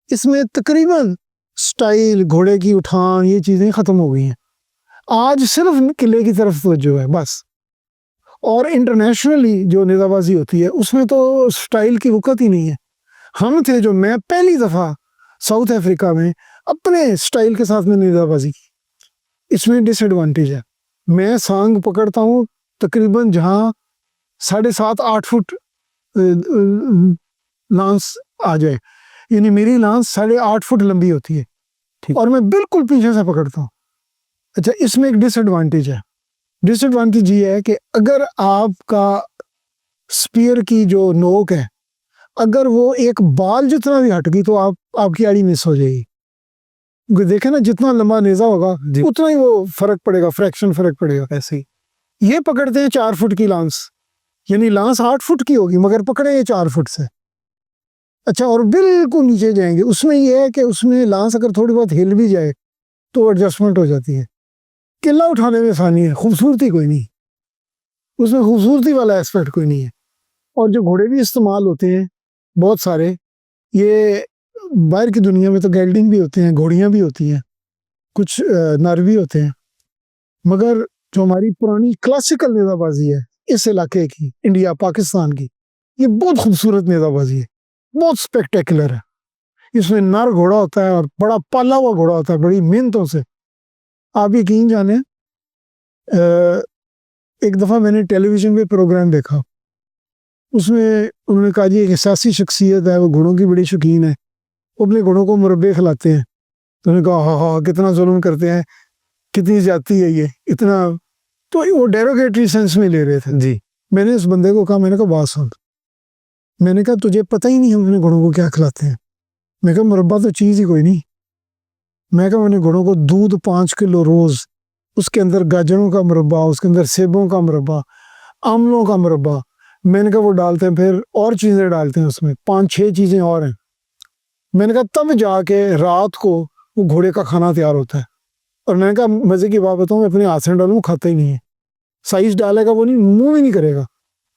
S2: اس میں تقریباً سٹائل, گھوڑے کی اٹھان, یہ چیزیں ختم ہو گئی ہیں. آج صرف قلعے کی طرف توجہ ہے بس. اور انٹرنیشنلی جو نیزہ بازی ہوتی ہے اس میں تو سٹائل کی وقت ہی نہیں ہے. ہم تھے جو میں پہلی دفعہ ساؤتھ افریقہ میں اپنے سٹائل کے ساتھ میں نیزہ بازی کی. اس میں ڈس ایڈوانٹیج ہے, میں سانگ پکڑتا ہوں تقریباً جہاں 7.5-8 فٹ لانس آ جائے, یعنی میری لانس 8.5 فٹ لمبی ہوتی ہے. اور میں بالکل پیچھے سے پکڑتا ہوں. اچھا اس میں ایک ڈس ایڈوانٹیج ہے. ڈس ایڈوانٹیج یہ ہے کہ اگر آپ کا اسپیئر کی جو نوک ہے اگر وہ ایک بال جتنا بھی ہٹ گئی تو آپ کی آڑی مس ہو جائے گی. دیکھیں نا جتنا لمبا نیزہ ہوگا اتنا ہی وہ فرق پڑے گا, فریکشن فرق پڑے گا. ایسے ہی یہ پکڑتے ہیں 4 فٹ کی لانس, یعنی لانس 8 فٹ کی ہوگی مگر پکڑے یہ 4 فٹ سے. اچھا اور بالکل نیچے جائیں گے. اس میں یہ ہے کہ اس میں لانس اگر تھوڑی بہت ہل بھی جائے تو ایڈجسٹمنٹ ہو جاتی ہے. قلعہ اٹھانے میں آسانی ہے, خوبصورتی کوئی نہیں, اس میں خوبصورتی والا ایسپیکٹ کوئی نہیں ہے. اور جو گھوڑے بھی استعمال ہوتے ہیں بہت سارے, یہ باہر کی دنیا میں تو گیلڈنگ بھی ہوتے ہیں, گھوڑیاں بھی ہوتی ہیں, کچھ نر بھی ہوتے ہیں, مگر جو ہماری پرانی کلاسیکل نیزہ بازی ہے اس علاقے کی, انڈیا پاکستان کی, یہ بہت خوبصورت نیزہ بازی ہے, بہت سپیکٹیکولر ہے. اس میں نر گھوڑا ہوتا ہے اور بڑا پالا ہوا گھوڑا ہوتا ہے بڑی محنتوں سے. آپ یقین جانیں ایک دفعہ میں نے ٹیلی ویژن پہ پروگرام دیکھا, اس میں انہوں نے کہا جی ایک سیاسی شخصیت ہے, وہ گھوڑوں کی بڑی شوقین ہے, وہ اپنے گھوڑوں کو مربے کھلاتے ہیں. تو انہوں نے کہا ہاں ہاں کتنا ظلم کرتے ہیں, کتنی زیادتی ہے یہ اتنا. تو وہ ڈیروگیٹری سینس میں لے رہے تھے.
S1: جی
S2: میں نے اس بندے کو کہا, میں نے کہا بات سن, میں نے کہا تجھے پتہ ہی نہیں ہم اپنے گھوڑوں کو کیا کھلاتے ہیں. میں کہا مربع تو چیز ہی کوئی نہیں. میں کہا میں نے گھوڑوں کو دودھ 5 کلو روز, اس کے اندر گاجروں کا مربع, اس کے اندر سیبوں کا مربع, آملوں کا مربع, میں نے کہا وہ ڈالتے ہیں, پھر اور چیزیں ڈالتے ہیں اس میں 5-6 چیزیں اور ہیں. میں نے کہا تب جا کے رات کو وہ گھوڑے کا کھانا تیار ہوتا ہے. اور میں نے کہا مزے کی بات بتاؤں, میں اپنے ہاتھ سے ڈالوں کھاتا ہی نہیں ہے. سائز ڈالے گا وہ نہیں, منہ بھی نہیں کرے گا,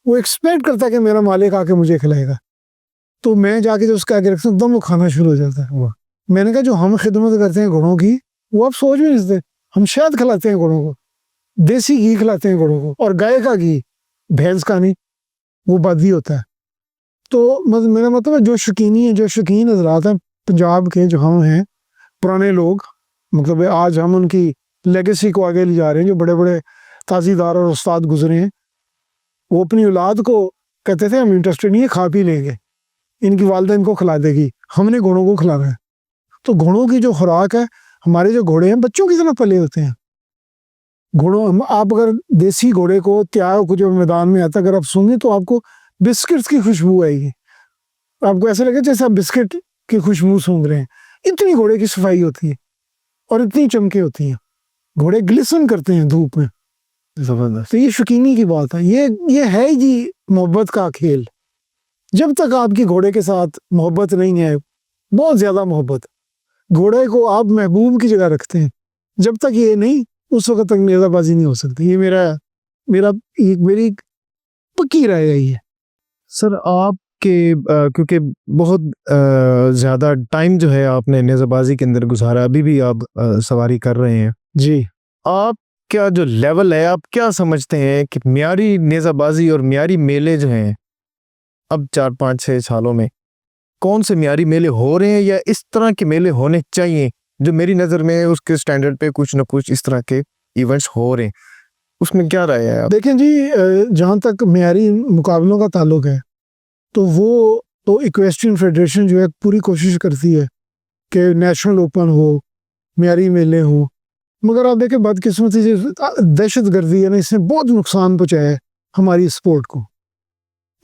S2: وہ ایکسپیکٹ کرتا ہے کہ میرا مالک آ کے مجھے کھلائے گا. تو میں جا کے جو اس کا آگے رکھتا ہوں دم وہ کھانا شروع ہو جاتا ہے. میں نے کہا جو ہم خدمت کرتے ہیں گھوڑوں کی وہ آپ سوچ بھی نہیں سکتے. ہم شہد کھلاتے ہیں گھوڑوں کو, دیسی گھی کھلاتے ہیں گھوڑوں کو, اور گائے کا گھی, بھینس کا نہیں, وہ بادی ہوتا ہے. تو میرا مطلب ہے جو شوقین حضرات ہیں پنجاب کے, جو ہم ہیں پرانے لوگ, مطلب آج ہم ان کی لیگیسی کو آگے لے جا رہے ہیں. جو بڑے بڑے تازی دار اور استاد گزرے ہیں وہ اپنی اولاد کو کہتے تھے ہم انٹرسٹڈ نہیں ہے, کھا پی لیں گے, ان کی والدہ ان کو کھلا دے گی, ہم نے گھوڑوں کو کھلانا ہے. تو گھوڑوں کی جو خوراک ہے, ہمارے جو گھوڑے ہیں بچوں کی طرح پلے ہوتے ہیں. گھوڑوں آپ اگر دیسی گھوڑے کو تیار کو جو میدان میں آتا ہے اگر آپ سنیں تو آپ کو بسکٹس کی خوشبو آئے گی. آپ کو ایسا لگے جیسے آپ بسکٹ کی خوشبو سونگ رہے ہیں. اتنی گھوڑے کی صفائی ہوتی ہے اور اتنی چمکیں ہوتی ہیں, گھوڑے گلسن کرتے ہیں دھوپ میں.
S1: زبردست.
S2: تو یہ شوقینی کی بات ہے, یہ ہے جی محبت کا کھیل. جب تک آپ کی گھوڑے کے ساتھ محبت نہیں ہے, بہت زیادہ محبت, گھوڑے کو آپ محبوب کی جگہ رکھتے ہیں, جب تک یہ نہیں اس وقت تک نیزہ بازی نہیں ہو سکتی. یہ میری پکی رائے ہے.
S1: سر آپ کے کیونکہ بہت زیادہ ٹائم جو ہے آپ نے نیزہ بازی کے اندر گزارا, ابھی بھی آپ سواری کر رہے ہیں
S2: جی,
S1: آپ کا جو لیول ہے, آپ کیا سمجھتے ہیں کہ معیاری نیزہ بازی اور معیاری میلے جو ہیں اب 4-5-6 سالوں میں کون سے معیاری میلے ہو رہے ہیں, یا اس طرح کے میلے ہونے چاہیے؟ جو میری نظر میں اس کے سٹینڈرڈ پہ کچھ نہ کچھ اس طرح کے ایونٹس ہو رہے ہیں, اس میں کیا رائے ہے آپ؟
S2: دیکھیں جی, جہاں تک معیاری مقابلوں کا تعلق ہے تو وہ تو ایکویسٹرین فیڈریشن جو ہے پوری کوشش کرتی ہے کہ نیشنل اوپن ہو, معیاری میلے ہوں. مگر آپ دیکھیں بدقسمتی سے دہشت گردی ہے نا, اس نے بہت نقصان پہنچایا ہے ہماری اسپورٹ کو.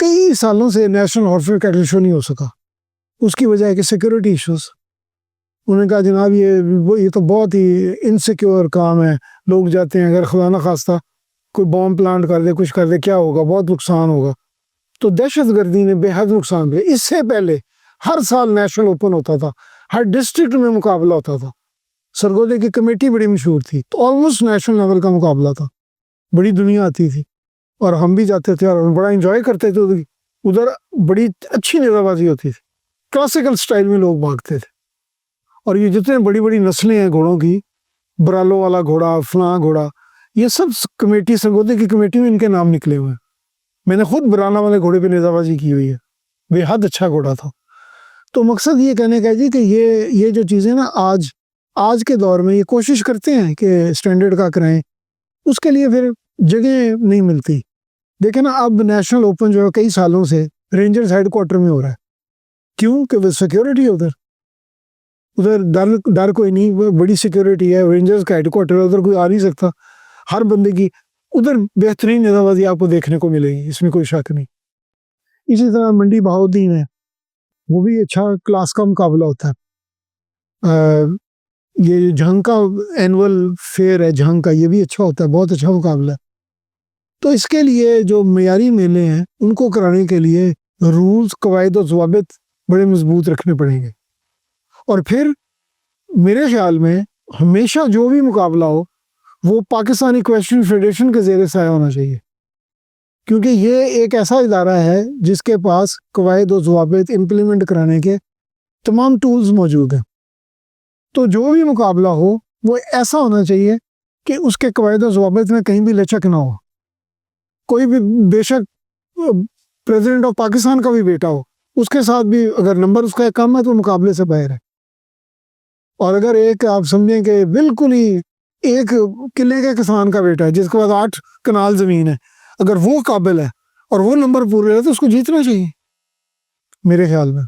S2: کئی سالوں سے نیشنل ہارس کیٹل شو نہیں ہو سکا. اس کی وجہ ہے کہ سیکورٹی ایشوز. انہوں نے کہا جناب یہ تو بہت ہی انسیکیور کام ہے, لوگ جاتے ہیں, اگر خدا نہ خواستہ کوئی بام پلانٹ کر دے, کچھ کر دے, کیا ہوگا, بہت نقصان ہوگا. تو دہشت گردی نے بے حد نقصان دیا. اس سے پہلے ہر سال نیشنل اوپن ہوتا تھا, ہر ڈسٹرکٹ میں مقابلہ ہوتا تھا. سرگودے کی کمیٹی بڑی مشہور تھی, تو آلموسٹ نیشنل لیول کا مقابلہ تھا, بڑی دنیا آتی تھی اور ہم بھی جاتے تھے اور بڑا انجوائے کرتے تھے. ادھر بڑی اچھی نیزہ بازی ہوتی تھی, کلاسیکل سٹائل میں لوگ بھاگتے تھے. اور یہ جتنے بڑی بڑی نسلیں ہیں گھوڑوں کی, برالو والا گھوڑا, فلاں گھوڑا, یہ سب کمیٹی, سرگودے کی کمیٹی میں ان کے نام نکلے ہوئے ہیں. میں نے خود برانا والے گھوڑے پہ نیزہ بازی کی ہوئی ہے, بے حد اچھا گھوڑا تھا. تو مقصد یہ کہنے کا ہے جی کہ یہ جو چیزیں نا آج کے دور میں یہ کوشش کرتے ہیں کہ سٹینڈرڈ کا کرائیں, اس کے لیے پھر جگہ نہیں ملتی. دیکھیں نا اب نیشنل اوپن جو ہے کئی سالوں سے رینجرز ہیڈ کوارٹر میں ہو رہا ہے. کیوں کہ وہ سیکیورٹی ادھر, ادھر ڈر کوئی نہیں، وہ بڑی سیکیورٹی ہے، رینجرز کا ہیڈ کوارٹر، ادھر کوئی آ نہیں سکتا، ہر بندے کی ادھر بہترین نظام بازی آپ کو دیکھنے کو ملے گی، اس میں کوئی شک نہیں۔ اسی طرح منڈی بہاؤالدین ہے، وہ بھی اچھا کلاس کا مقابلہ ہوتا ہے۔ یہ جھنگ کا اینول فیئر ہے، جھنگ کا، یہ بھی اچھا ہوتا ہے، بہت اچھا مقابلہ ہے۔ تو اس کے لیے جو معیاری میلے ہیں ان کو کرانے کے لیے رولز، قواعد و ضوابط بڑے مضبوط رکھنے پڑیں گے۔ اور پھر میرے خیال میں ہمیشہ جو بھی مقابلہ ہو وہ پاکستانی ایکویسٹرین فیڈریشن کے زیر سایہ ہونا چاہیے، کیونکہ یہ ایک ایسا ادارہ ہے جس کے پاس قواعد و ضوابط امپلیمنٹ کرانے کے تمام ٹولز موجود ہیں۔ تو جو بھی مقابلہ ہو وہ ایسا ہونا چاہیے کہ اس کے قواعد و ضوابط میں کہیں بھی لچک نہ ہو۔ کوئی بھی بے شک پریزیڈنٹ آف پاکستان کا بھی بیٹا ہو، اس کے ساتھ بھی اگر نمبر اس کا کم ہے تو مقابلے سے باہر ہے۔ اور اگر ایک آپ سمجھیں کہ بالکل ہی ایک قلعے کے کسان کا بیٹا ہے جس کے پاس 8 کنال زمین ہے، اگر وہ قابل ہے اور وہ نمبر پورے ہے تو اس کو جیتنا چاہیے میرے خیال میں۔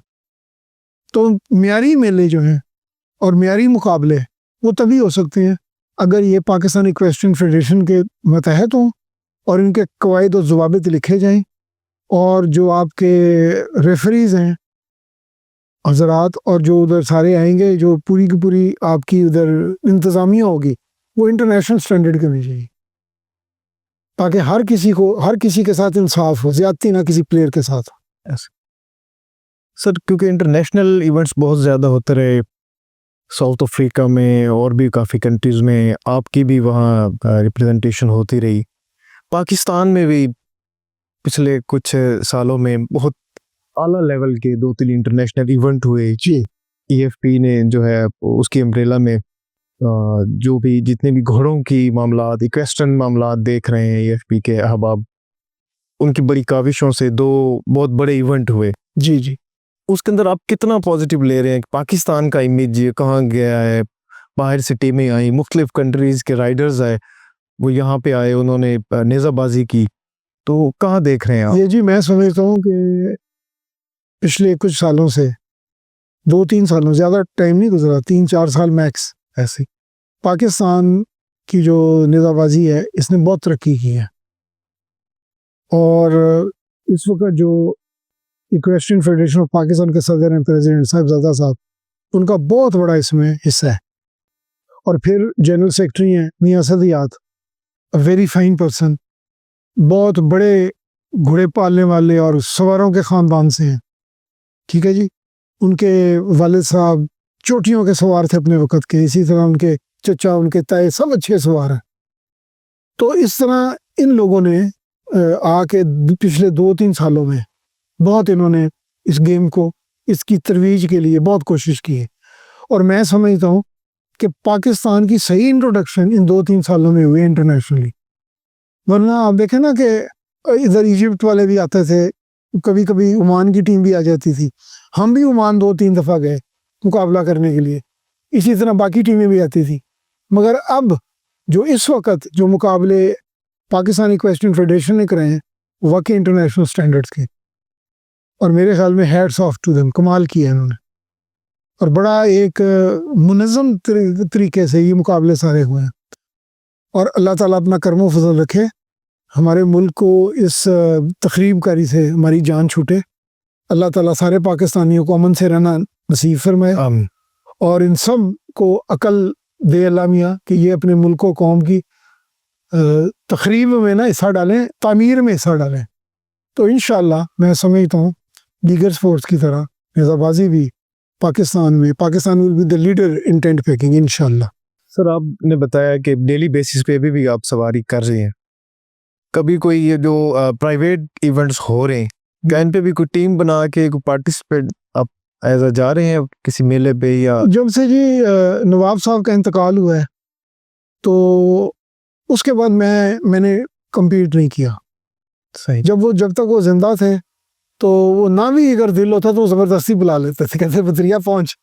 S2: تو معیاری میلے جو ہیں اور معیاری مقابلے وہ تبھی ہو سکتے ہیں اگر یہ پاکستانی ایکویسٹرین فیڈریشن کے متحد ہوں اور ان کے قواعد و ضوابط لکھے جائیں، اور جو آپ کے ریفریز ہیں حضرات اور جو ادھر سارے آئیں گے، جو پوری کی پوری آپ کی ادھر انتظامیہ ہوگی، وہ انٹرنیشنل سٹینڈرڈ کرنی چاہیے تاکہ ہر کسی کے ساتھ انصاف ہو، زیادتی نہ کسی پلیئر کے ساتھ ہو۔
S1: سر کیونکہ انٹرنیشنل ایونٹس بہت زیادہ ہوتے رہے ساؤتھ افریقہ میں اور بھی کافی کنٹریز میں، آپ کی بھی وہاں ریپریزنٹیشن ہوتی رہی، پاکستان میں بھی پچھلے کچھ سالوں میں بہت اعلیٰ لیول کے 2-3 انٹرنیشنل ایونٹ ہوئے۔
S2: جی،
S1: ای ایف پی نے جو ہے اس کی امبریلا میں جو بھی جتنے بھی گھوڑوں کی معاملات، ایکویسٹرن معاملات دیکھ رہے ہیں، ای ایف پی کے احباب، ان کی بڑی کاوشوں سے 2 بہت بڑے ایونٹ ہوئے۔
S2: جی جی،
S1: اس کے اندر آپ کتنا پازیٹیو لے رہے ہیں کہ پاکستان کا امیج کہاں گیا ہے؟ باہر سے ٹیمیں آئیں، مختلف کنٹریز کے رائڈرز آئے، وہ یہاں پہ آئے، انہوں نے نیزہ بازی کی، تو کہاں دیکھ رہے ہیں آپ؟
S2: یہ جی میں سمجھتا ہوں کہ پچھلے کچھ سالوں سے 2-3 سالوں، زیادہ ٹائم نہیں گزرا، 3-4 سال میکس، ایسے پاکستان کی جو نیزہ بازی ہے اس نے بہت ترقی کی ہے۔ اور اس وقت جو ایکویسٹرین فیڈریشن آف پاکستان کے صدر ہیں پریزیڈنٹ صاحبزادہ صاحب، ان کا بہت بڑا اس میں حصہ ہے۔ اور پھر جنرل سیکرٹری ہیں میاں صدیات، ویری فائن پرسن، بہت بڑے گھوڑے پالنے والے اور سواروں کے خاندان سے ہیں، ٹھیک ہے جی۔ ان کے والد صاحب چوٹیوں کے سوار تھے اپنے وقت کے، اسی طرح ان کے چچا، ان کے تائے، سب اچھے سوار ہیں۔ تو اس طرح ان لوگوں نے آ کے پچھلے 2-3 سالوں میں بہت انہوں نے اس گیم کو، اس کی ترویج کے لیے بہت کوشش کی ہے۔ اور میں سمجھتا ہوں کہ پاکستان کی صحیح انٹروڈکشن ان 2-3 سالوں میں ہوئی انٹرنیشنلی، ورنہ آپ دیکھیں نا کہ ادھر ایجپٹ والے بھی آتے تھے، کبھی کبھی عمان کی ٹیم بھی آ جاتی تھی، ہم بھی عمان 2-3 دفعہ گئے مقابلہ کرنے کے لیے، اسی طرح باقی ٹیمیں بھی آتی تھی۔ مگر اب جو اس وقت جو مقابلے پاکستانی ایکویسٹرین فیڈریشن نے کرائے ہیں واقعی انٹرنیشنل سٹینڈرڈز کے، اور میرے خیال میں ہیٹس آف ٹو دیم، کمال کیا ہے انہوں نے، اور بڑا ایک منظم طریقے سے یہ مقابلے سارے ہوئے ہیں۔ اور اللہ تعالیٰ اپنا کرم و فضل رکھے، ہمارے ملک کو اس تخریب کاری سے ہماری جان چھوٹے، اللہ تعالیٰ سارے پاکستانیوں کو امن سے رہنا نصیب فرمائے،
S1: آمین۔
S2: اور ان سب کو عقل دے اللہ میاں کہ یہ اپنے ملک و قوم کی تخریب میں نہ حصہ ڈالیں، تعمیر میں حصہ ڈالیں۔ تو انشاءاللہ میں سمجھتا ہوں دیگر سپورٹس کی طرح نیزہ بازی بھی Pakistan will be the leader in tent pegging انشاءاللہ۔
S1: سر آپ نے بتایا کہ ڈیلی بیسس پہ بھی آپ سواری کر رہے ہیں، کبھی کوئی یہ جو پرائیویٹ ایونٹس ہو رہے ہیں کیا ان پہ بھی کوئی ٹیم بنا کے کوئی پارٹیسپیٹ آپ ایزا جا رہے ہیں کسی میلے پہ؟ یا
S2: جب سے جی نواب صاحب کا انتقال ہوا ہے تو اس کے بعد میں نے کمپیٹ نہیں کیا۔
S1: صحیح،
S2: جب تک وہ زندہ تھے تو وہ نہ بھی اگر دل ہوتا تو زبردستی بلا لیتے تھے، کہتے بطریا پہنچ۔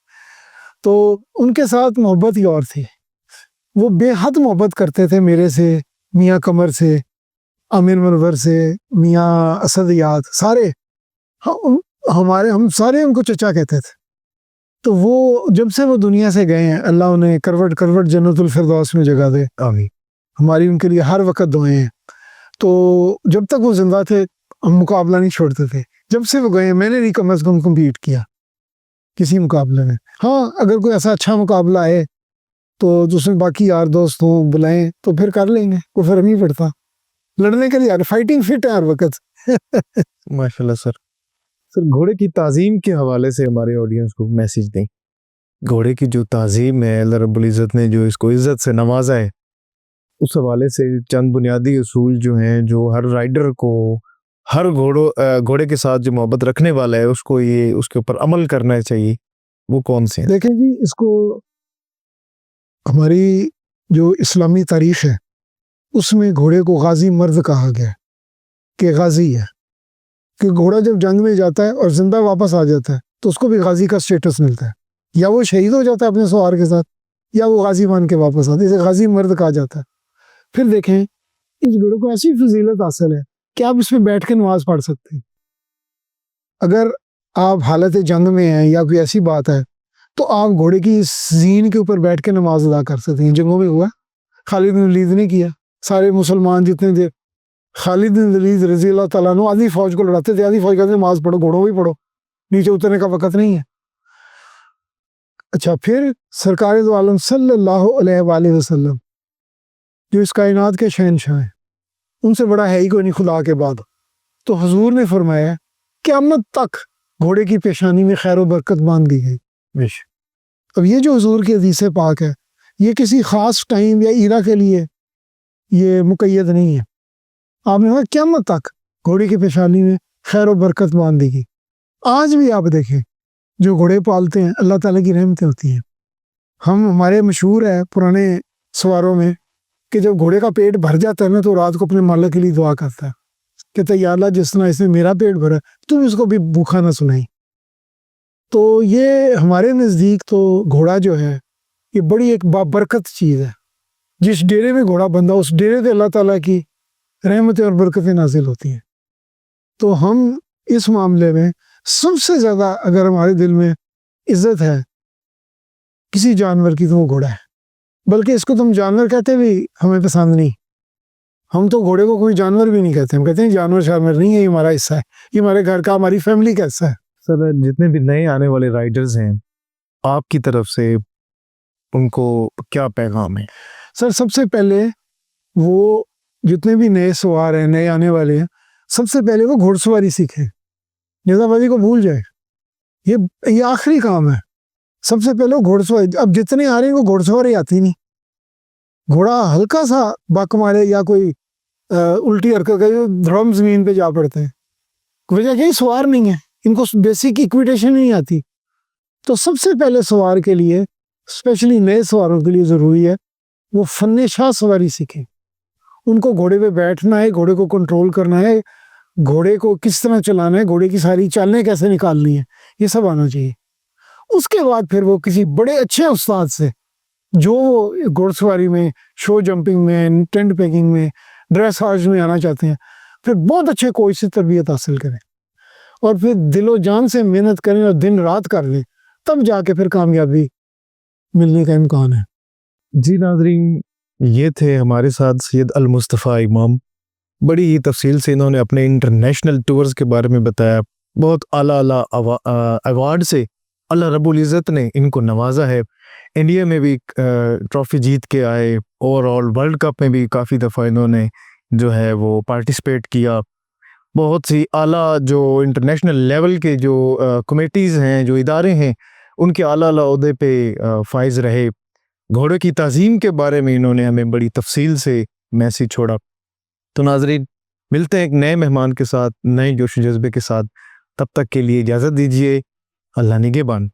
S2: تو ان کے ساتھ محبت ہی اور تھی، وہ بے حد محبت کرتے تھے میرے سے، میاں قمر سے، عامر منور سے، میاں اسد یاد، سارے ہم سارے ان کو چچا کہتے تھے۔ تو وہ جب سے وہ دنیا سے گئے ہیں اللہ انہیں کروٹ کروٹ جنت الفردوس میں جگہ دے،
S1: آمین.
S2: ہماری ان کے لیے ہر وقت دعائیں ہیں. تو جب تک وہ زندہ تھے ہم مقابلہ نہیں چھوڑتے تھے، جب سے وہ گئے میں نے نہیں کم از کم کمپیٹ کیا کسی مقابلے میں. ہاں اگر کوئی ایسا اچھا مقابلہ ہے تو جس میں باقی یار دوست ہوں بلائیں تو پھر کر لیں گے، کوئی فرق نہیں پڑتا. لڑنے کے لیے فائٹنگ فٹ ہے ہر وقت.
S1: ماشاء اللہ سر. سر گھوڑے کی تعظیم کے حوالے سے ہمارے آڈینس کو میسج دیں. گھوڑے کی جو تعظیم ہے اللہ رب العزت نے جو اس کو عزت سے نوازا ہے، اس حوالے سے چند بنیادی اصول جو ہیں جو ہر رائڈر کو، ہر گھوڑے کے ساتھ جو محبت رکھنے والا ہے اس کو یہ اس کے اوپر عمل کرنا چاہیے، وہ کون سے ہیں؟
S2: دیکھیں جی، اس کو ہماری جو اسلامی تاریخ ہے اس میں گھوڑے کو غازی مرد کہا گیا کہ غازی ہے، کہ گھوڑا جب جنگ میں جاتا ہے اور زندہ واپس آ جاتا ہے تو اس کو بھی غازی کا سٹیٹس ملتا ہے، یا وہ شہید ہو جاتا ہے اپنے سوار کے ساتھ یا وہ غازی بن کے واپس آتا ہے، اسے غازی مرد کہا جاتا ہے. پھر دیکھیں اس گھوڑے کو ایسی فضیلت حاصل ہے کہ آپ اس میں بیٹھ کے نماز پڑھ سکتے ہیں. اگر آپ حالت جنگ میں ہیں یا کوئی ایسی بات ہے تو آپ گھوڑے کی زین کے اوپر بیٹھ کے نماز ادا کر سکتے ہیں. جنگوں میں ہوا، خالد بن ولید نے کیا، سارے مسلمان جتنے تھے خالد بن ولید رضی اللہ تعالیٰ عنہ آدھی فوج کو لڑاتے تھے، آدھی فوج کہتے ہیں نماز پڑھو، گھوڑوں بھی پڑھو، نیچے اترنے کا وقت نہیں ہے. اچھا پھر سرکار دو عالم صلی اللہ علیہ وآلہ وسلم جو اس کائنات کے شہنشاہ ہیں، ان سے بڑا ہے ہی کوئی نہیں خدا کے بعد. تو حضور نے فرمایا قیامت تک گھوڑے کی پیشانی میں خیر و برکت باندھ دی گئی. اب یہ جو حضور کی حدیث پاک ہے یہ کسی خاص ٹائم یا ایرا کے لیے یہ مقید نہیں ہے. آپ نے کہا قیامت تک گھوڑے کی پیشانی میں خیر و برکت باندھ دی گئی. آج بھی آپ دیکھیں جو گھوڑے پالتے ہیں اللہ تعالیٰ کی رحمتیں ہوتی ہیں. ہمارے مشہور ہے پرانے سواروں میں کہ جب گھوڑے کا پیٹ بھر جاتا ہے نا تو رات کو اپنے مالک کے لیے دعا کرتا ہے کہ یا اللہ جس طرح اس نے میرا پیٹ بھرا تم اس کو بھی بھوکا نہ سنائی. تو یہ ہمارے نزدیک تو گھوڑا جو ہے یہ بڑی ایک بابرکت چیز ہے. جس ڈیرے میں گھوڑا بندھا اس ڈیرے سے اللہ تعالیٰ کی رحمتیں اور برکتیں نازل ہوتی ہیں. تو ہم اس معاملے میں سب سے زیادہ اگر ہمارے دل میں عزت ہے کسی جانور کی تو وہ گھوڑا ہے. بلکہ اس کو تم جانور کہتے بھی ہمیں پسند نہیں. ہم تو گھوڑے کو کوئی جانور بھی نہیں کہتے، ہم کہتے ہیں جانور شانور نہیں ہے، یہ ہمارا حصہ ہے، یہ ہمارے گھر کا ہماری فیملی کا حصہ ہے.
S1: سر جتنے بھی نئے آنے والے رائڈرز ہیں آپ کی طرف سے ان کو کیا پیغام ہے؟
S2: سر سب سے پہلے وہ جتنے بھی نئے سوار ہیں، نئے آنے والے ہیں، سب سے پہلے وہ گھوڑ سواری سیکھیں، نیزہ بازی کو بھول جائے. یہ آخری کام ہے. سب سے پہلے وہ گھوڑ سواری، اب جتنے آ رہے ہیں وہ گھوڑ سواری آتی نہیں. گھوڑا ہلکا سا بک مارے یا کوئی الٹی حرکت کرے دھڑم زمین پہ جا پڑتے ہیں، وجہ کہ سوار نہیں ہے، ان کو بیسک ایکویٹیشن نہیں آتی. تو سب سے پہلے سوار کے لیے اسپیشلی نئے سواروں کے لیے ضروری ہے وہ فن شاہ سواری سیکھیں. ان کو گھوڑے پہ بیٹھنا ہے، گھوڑے کو کنٹرول کرنا ہے، گھوڑے کو کس طرح چلانا ہے، گھوڑے کی ساری چالیں کیسے نکالنی ہے، یہ سب آنا چاہیے. اس کے بعد پھر وہ کسی بڑے اچھے استاد سے جو گھوڑ سواری میں، شو جمپنگ میں، ٹینٹ پیکنگ میں، ڈریس ہارج میں آنا چاہتے ہیں، پھر بہت اچھے کوچ سے تربیت حاصل کریں اور پھر دل و جان سے محنت کریں اور دن رات کر لیں، تب جا کے پھر کامیابی ملنے کا امکان ہے.
S1: جی ناظرین، یہ تھے ہمارے ساتھ سید المصطفیٰ امام. بڑی ہی تفصیل سے انہوں نے اپنے انٹرنیشنل ٹورز کے بارے میں بتایا. بہت اعلیٰ ایوارڈ سے اللہ رب العزت نے ان کو نوازا ہے. انڈیا میں بھی ٹرافی جیت کے آئے، اوور آل ورلڈ کپ میں بھی کافی دفعہ انہوں نے جو ہے وہ پارٹیسپیٹ کیا. بہت سی اعلیٰ جو انٹرنیشنل لیول کے جو کمیٹیز ہیں، جو ادارے ہیں، ان کے اعلیٰ عہدے پہ فائز رہے. گھوڑے کی تعظیم کے بارے میں انہوں نے ہمیں بڑی تفصیل سے میسج چھوڑا. تو ناظرین ملتے ہیں ایک نئے مہمان کے ساتھ، نئے جوش و جذبے کے ساتھ. تب تک کے لیے اجازت دیجیے. اللہ نگہبان.